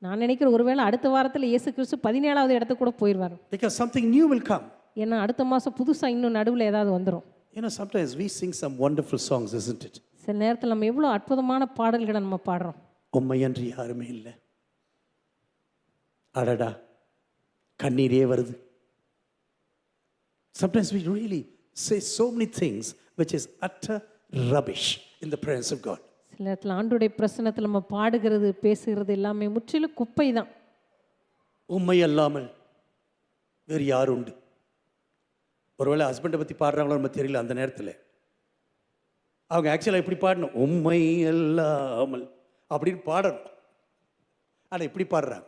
நான் நினைக்கிறேன் ஒருவேளை அடுத்த வாரத்தில் இயேசு கிறிஸ்து 17வது இடத்துக்கு கூட போயிடுவார். Because something new will come. ஏன்னா அடுத்த மாதம் புதுசாக இன்னும் நடுவில் ஏதாவது வந்துடும். You know, sometimes we sing some wonderful songs, isn't it? சில நேரத்தில் நம்ம எவ்வளோ அற்புதமான பாடல்களை நம்ம பாடுறோம். உம்மையன்றி யாருமே இல்லை. அடடா, கண்ணீரே வருது. Sometimes we really say so many things which is utter rubbish in the presence of God. சில நேரத்தில் ஆண்டுடைய பிரசன்னத்தில் நம்ம பாடுகிறது பேசுகிறது எல்லாமே முற்றிலும் குப்பை தான். உம்மை அல்லாமல் வேறு யார் உண்டு? ஒருவேளை ஹஸ்பண்டை பற்றி பாடுறாங்களோ நம்ம தெரியல. அந்த நேரத்தில் அவங்க ஆக்சுவலாக எப்படி பாடணும்? உம்மை அல்லாமல் அப்படின்னு பாடணும். ஆனால் இப்படி பாடுறாங்க.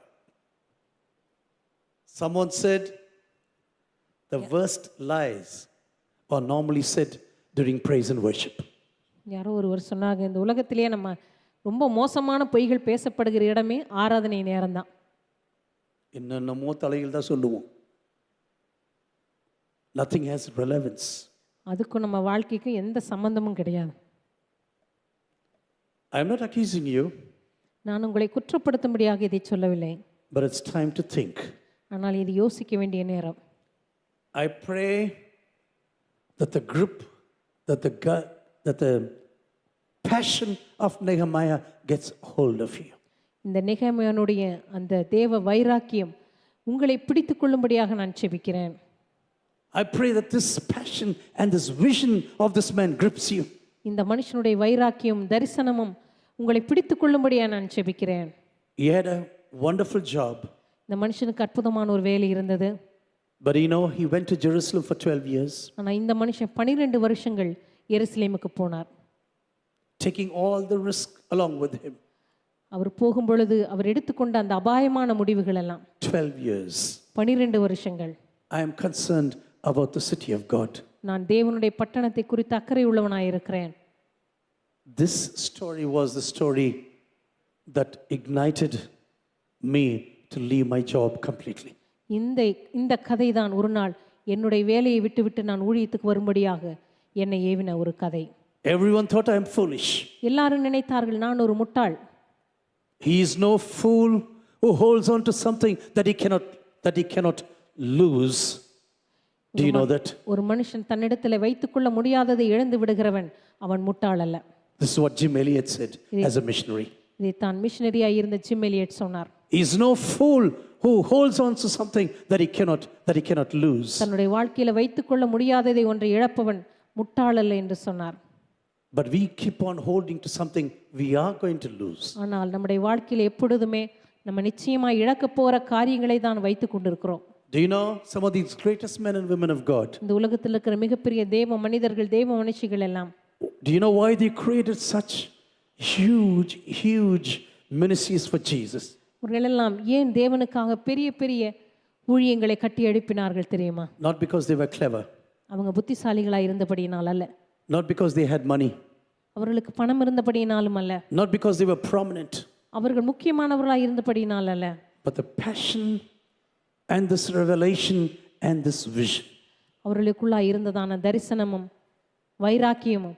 Someone said the worst lies are normally said during praise and worship. யாரோ ஒருவர் சொன்னாங்க, இந்த உலகத்திலேயே நம்ம ரொம்ப மோசமான பொய்கள் பேசப்படுகிற இடமே ஆராதனை நேரம்தான். என்னென்னமோ தலையில் தான் சொல்லுவோம். Nothing has relevance. அதுக்கும் நம்ம வாழ்க்கைக்கும் எந்த சம்பந்தமும் கிடையாது. I am not accusing you. நான் உங்களை குற்றப்படுத்தும்படியாக இதை சொல்லவில்லை. But it's time to think. ஆனால் இது யோசிக்க வேண்டிய நேரம். I pray that the grip, that the passion of Nehemiah gets hold of you. இந்த நெகேமியானுடைய அந்த தேவ வைராக்கியம் உங்களை பிடித்துக் கொள்ளும்படியாக நான் செபிக்கிறேன். I pray that this passion and this vision of this man grips you. இந்த மனுஷனுடைய வைராக்கியம் தரிசனமும் உங்களை பிடித்துக் கொள்ளும்படியாக நான் செபிக்கிறேன். He had a wonderful job. இந்த மனுஷனுக்கு அற்புதமான ஒரு வேலை இருந்தது. But you know, he went to Jerusalem for 12 years. ஆனால் இந்த மனுஷன் 12 வருஷங்கள் எருசலேமுக்கு போனார். Taking all the risk along with him. அவர் போகும் பொழுது அவர் எடுத்துக்கொண்ட அந்த அபாயமான முடிவுகள் எல்லாம் 12 years. 12 வருஷங்கள். I am concerned about the city of God. நான் தேவனுடைய பட்டணத்தை குறித்து அக்கறை உள்ளவனாய் இருக்கிறேன். This story was the story that ignited me to leave my job completely. இந்த கதை தான் ஒரு நாள் என்னுடைய வேலையை விட்டுவிட்டு நான் ஊழியத்துக்கு வரும்படியாக என்னை ஏவின ஒரு கதை. Everyone thought I am foolish. எல்லாரும் நினைத்தார்கள் நான் ஒரு முட்டாள். He is no fool who holds on to something that he cannot lose. Do you know that? ஒரு மனுஷன் தன்னிடத்தில் வைத்துக்கொள்ள முடியாததை இழந்து விடுகிறவன் அவன் முட்டாள் அல்ல. This is what Jim Elliot said as a missionary. இதை தான் மிஷனரியாக இருந்த ஜிம் எலியட் சொன்னார். He is no fool who holds on to something that he cannot lose. தன்னுடைய வாழ்க்கையில வைத்துக்கொள்ள முடியாததை ஒன்றை இழப்பவன் முட்டாள் அல்ல என்று சொன்னார். But we keep on holding to something we are going to lose. ஆனால் நம்முடைய வாழ்க்கையில எப்பொழுதுமே நம்ம நிச்சயமா இழக்க போற காரியங்களை தான் வைத்துக் கொண்டிருக்கிறோம். Do you know some of these greatest men and women of God? இந்த உலகத்தில் இருக்கிற மிகப்பெரிய தேவ மனிதர்கள் தேவ மனுஷிகள் எல்லாம் Do you know why they created such huge ministries for Jesus? அவர்கள் எல்லாம் ஏன் தேவனுக்காக பெரிய பெரிய ஊழியங்களை கட்டி எழுப்பினார்கள் தெரியுமா? Not because they were clever. அவங்க புத்திசாலிகளாய் இருந்தபடியினால் அல்ல. Not because they had money. அவர்களுக்கு பணம் இருந்தபடியினாலும் அல்ல. Not because they were prominent. அவர்கள் முக்கியமானவர்களாய் இருந்தபடியினால் அல்ல. But the passion and this revelation and this vision. அவர்களுக்குள்ளாய் இருந்ததான தரிசனமும் வைராக்கியமும்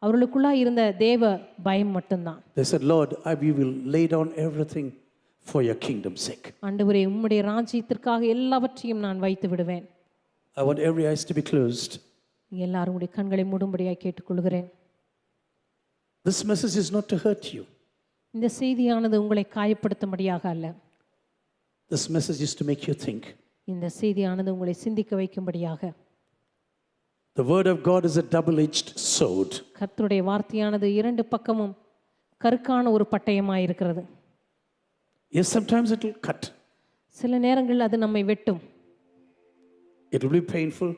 அவர்களுக்குள்ளாய் இருந்த தேவ பயம் மட்டும்தான். They said, Lord, we will lay down everything for your kingdom's sake. ஆண்டவரே உம்முடைய ராஜ்யத்திற்காக எல்லாவற்றையும் நான் வைத்து விடுவேன். I want every eyes to be closed. எல்லாரும் உடைய கண்களை மூடும்படியாக கேட்டுக்கொள்கிறேன். This message is not to hurt you. இந்த செய்தியானது உங்களை காயப்படுத்தும்படியாக அல்ல. This message is to make you think. இந்த செய்தியானது உங்களை சிந்திக்க வைக்கும்படியாக. The word of God is a double-edged sword. கர்த்தருடைய வார்த்தையானது இரண்டு பக்கமும் கருக்கான ஒரு பட்டயமாய் இருக்கிறது. Yes, sometimes it will cut. சில நேரங்களில் அது நம்மை வெட்டும். It will be painful.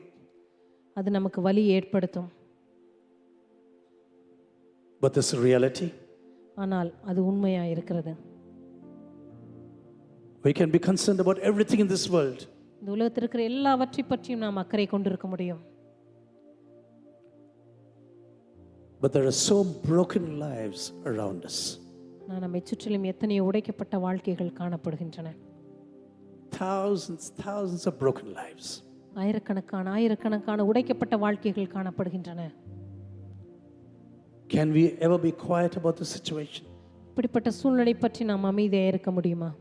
அது நமக்கு வலி ஏற்படுத்தும். But this reality. ஆனால் அது உண்மையாக இருக்கிறது. We can be concerned about everything in this world. இந்த உலகத்தில் இருக்கிற எல்லாவற்றை பற்றியும் நாம் அக்கறை கொண்டிருக்க முடியும். But there are so broken lives around us. நான் நம்மை சுற்றிலும் எத்தனையோ உடைக்கப்பட்ட வாழ்க்கைகள் காணப்படுகின்றன. Thousands of broken lives. ஆயிரக்கணக்கான உடைக்கப்பட்ட வாழ்க்கைகள் காணப்படுகின்றன. Can we ever be quiet about the situation? இப்படிப்பட்ட சூழ்நிலை பற்றி நாம் அமைதியாக இருக்க முடியுமா?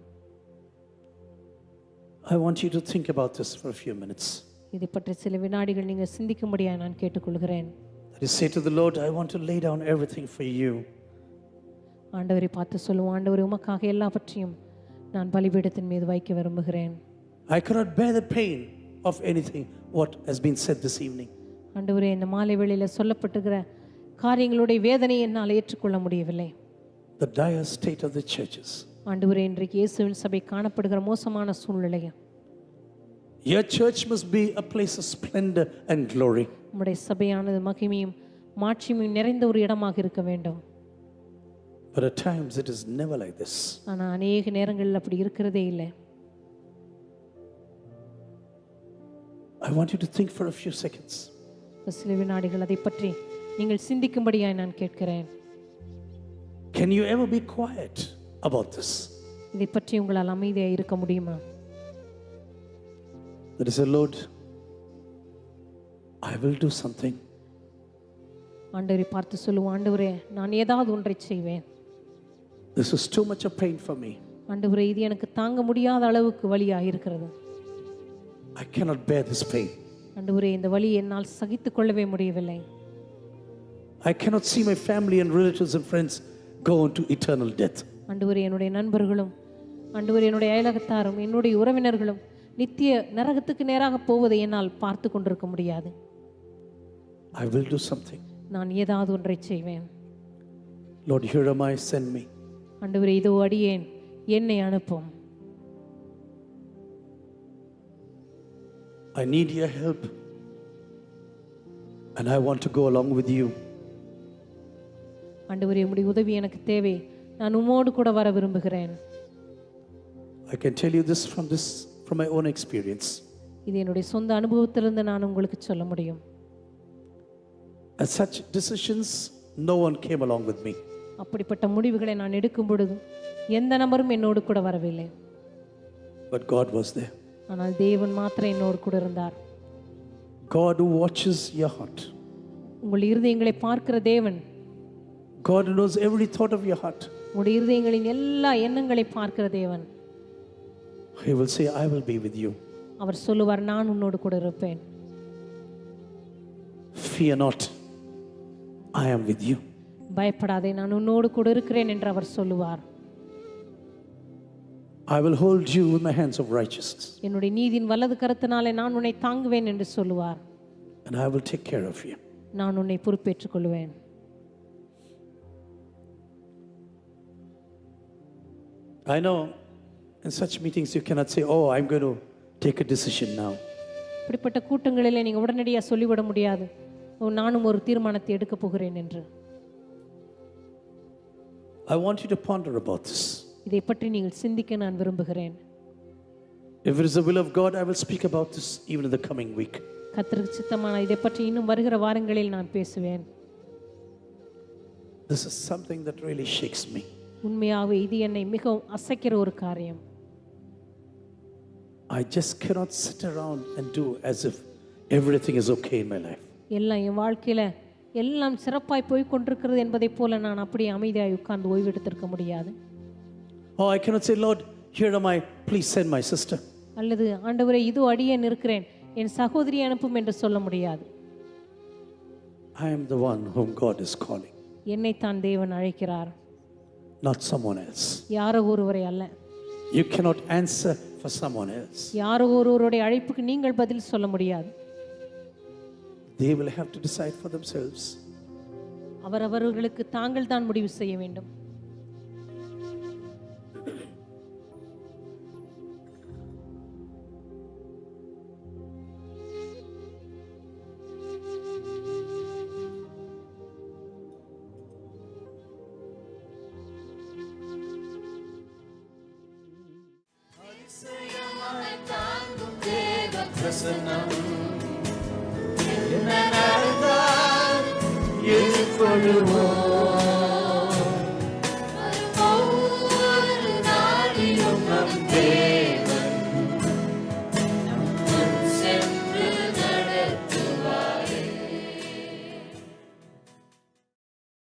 I want you to think about this for a few minutes. இதை பற்றி சில வினாடிகள் நீங்கள் சிந்திக்கும்படியாக நான் கேட்டுக்கொள்கிறேன். That you say to the Lord, I want to lay down everything for you. ஆண்டவரை பார்த்து சொல்லுவோம், ஆண்டவரே உமக்காக எல்லாவற்றையும் நான் பலிபீடத்தின் மீது வைக்க விரும்புகிறேன். I cannot bear the pain of anything what has been said this evening. ஆண்டவரே, இந்த மாலை வேளையில் சொல்லப்பட்டிருக்கிற காரியங்களுடைய வேதனையை என்னால் ஏற்றுக்கொள்ள முடியவில்லை. The dire state of the churches. ஆண்டவரே, இன்றைக்கு இயேசுவின் சபை காணப்படுகிற மோசமான சூழ்நிலை. Your church must be a place of splendor and glory. உம்முடைய சபையானது மகிமையும் மாட்சியும் நிறைந்த ஒரு இடமாக இருக்க வேண்டும். But at times it is never like this. ஆனால் அநேக நேரங்களில் அப்படி இருக்கிறதே இல்லை. I want you to think for a few seconds. சில வினாடிகள் அதை பற்றி நீங்கள் சிந்திக்கும்படியாய் நான் கேட்கிறேன். Can you ever be quiet about this? இதை பற்றி உங்களால் அமைதியாக இருக்க முடியுமா? That is, Lord, I will do something. ஆண்டவரை பார்த்து சொல்லுவோம், ஆண்டவரே நான் ஏதாவது ஒன்றை செய்வேன். This is too much of pain for me. ஆண்டவரே, இது எனக்கு தாங்க முடியாத அளவுக்கு வலியாக இருக்கிறது. I cannot bear this pain. ஆண்டவரே, இந்த வலியை என்னால் சகித்துக் கொள்ளவே முடியவில்லை. I cannot see my family and relatives and friends go into eternal death. ஆண்டவரே, என்னுடைய நண்பர்களும் ஆண்டவரே என்னுடைய அயலகத்தாரும் என்னுடைய உறவினர்களும் நித்திய நரகத்துக்கு நேராக போவதை என்னால் பார்த்து கொண்டிருக்க முடியாது. I will do something. நான் ஏதாவது ஒன்றை செய்வேன். Lord, here am I, send me. ஆண்டவரே, இதோ அடியேன், என்னை அனுப்பும். I need your help and I want to go along with you. ஆண்டவரே, உம்முடைய உதவி எனக்கு தேவை, நான் உம்மோடு கூட வர விரும்புகிறேன். I can tell you this from my own experience. இது என்னுடைய சொந்த அனுபவத்திலிருந்து நான் உங்களுக்கு சொல்ல முடியும். At such decisions, no one came along with me. அப்படிப்பட்ட முடிவுகளை நான் எடுக்கும் பொழுது எந்த நபரும் என்னோடு கூட வரவில்லை. But God was there. ஆனால் தேவன் மாத்திரம் என்னோடு கூட இருந்தார். God who watches your heart. உங்கள் இருதயங்களை பார்க்கிற தேவன். God who knows every thought of your heart. உங்களுடைய இருதயங்களின் எல்லா எண்ணங்களை பார்க்கிற தேவன். He will say, I will be with you. அவர் சொல்லுவார், நான் உன்னோடு கூட இருப்பேன். Fear not, I am with you. பயப்படாதே, நான் உன்னோடு கூட இருக்கிறேன் என்று அவர் சொல்லுவார். I will hold you with my hands of righteousness. என்னுடைய நீதியின் வலது கரத்தினாலே நான் உன்னை தாங்குவேன் என்று சொல்லுவார். And I will take care of you. நான் உன்னை பொறுப்பேற்றுக் கொள்வேன். I know in such meetings you cannot say, oh, I'm going to take a decision now. இப்படிப்பட்ட கூட்டங்களிலே நீங்க உடனடியாக சொல்லிவிட முடியாது, ஓ நானும் ஒரு தீர்மானத்தை எடுக்க போகிறேன் என்று. I want you to ponder about this. இதை பற்றி நீங்கள் சிந்திக்க நான் விரும்புகிறேன். If it is the will of God, I will speak about this even in the coming week. கர்த்தருக்கு சித்தமான இதை பற்றி இன்னும் வருகிற வாரங்களில் நான் பேசுவேன். This is something that really shakes me. உண்மையாகவே இது என்னை மிகவும் அசைக்கிற ஒரு காரியம். I just cannot sit around and do as if everything is okay in my life. எல்லாம் என் வாழ்க்கையில எல்லாம் சிறப்பாய் போய் கொண்டிருக்கிறது என்பதை போல நான் அப்படியே அமைதியாய் உட்கார்ந்து ஓய்வெடுத்திருக்க முடியாது. Oh, I cannot say, Lord, here am I, please send my sister. அல்லது ஆண்டவரே இதோ அடியேன் இருக்கிறேன், என் சகோதரி அனுப்பும் என்று சொல்ல முடியாது. I am the one whom God is calling. என்னை தான் தேவன் அழைக்கிறார், not someone else. யாரோ ஒருவரை அல்ல. You cannot answer for someone else. யாரோ ஒருவருடைய அழைப்புக்கு நீங்கள் பதில் சொல்ல முடியாது. They will have to decide for themselves. அவரவர்களுக்கு தாங்கள் தான் முடிவு செய்ய வேண்டும். பிரசன்னம் என்ன நடந்தால் எதிர்கொள்வோம்.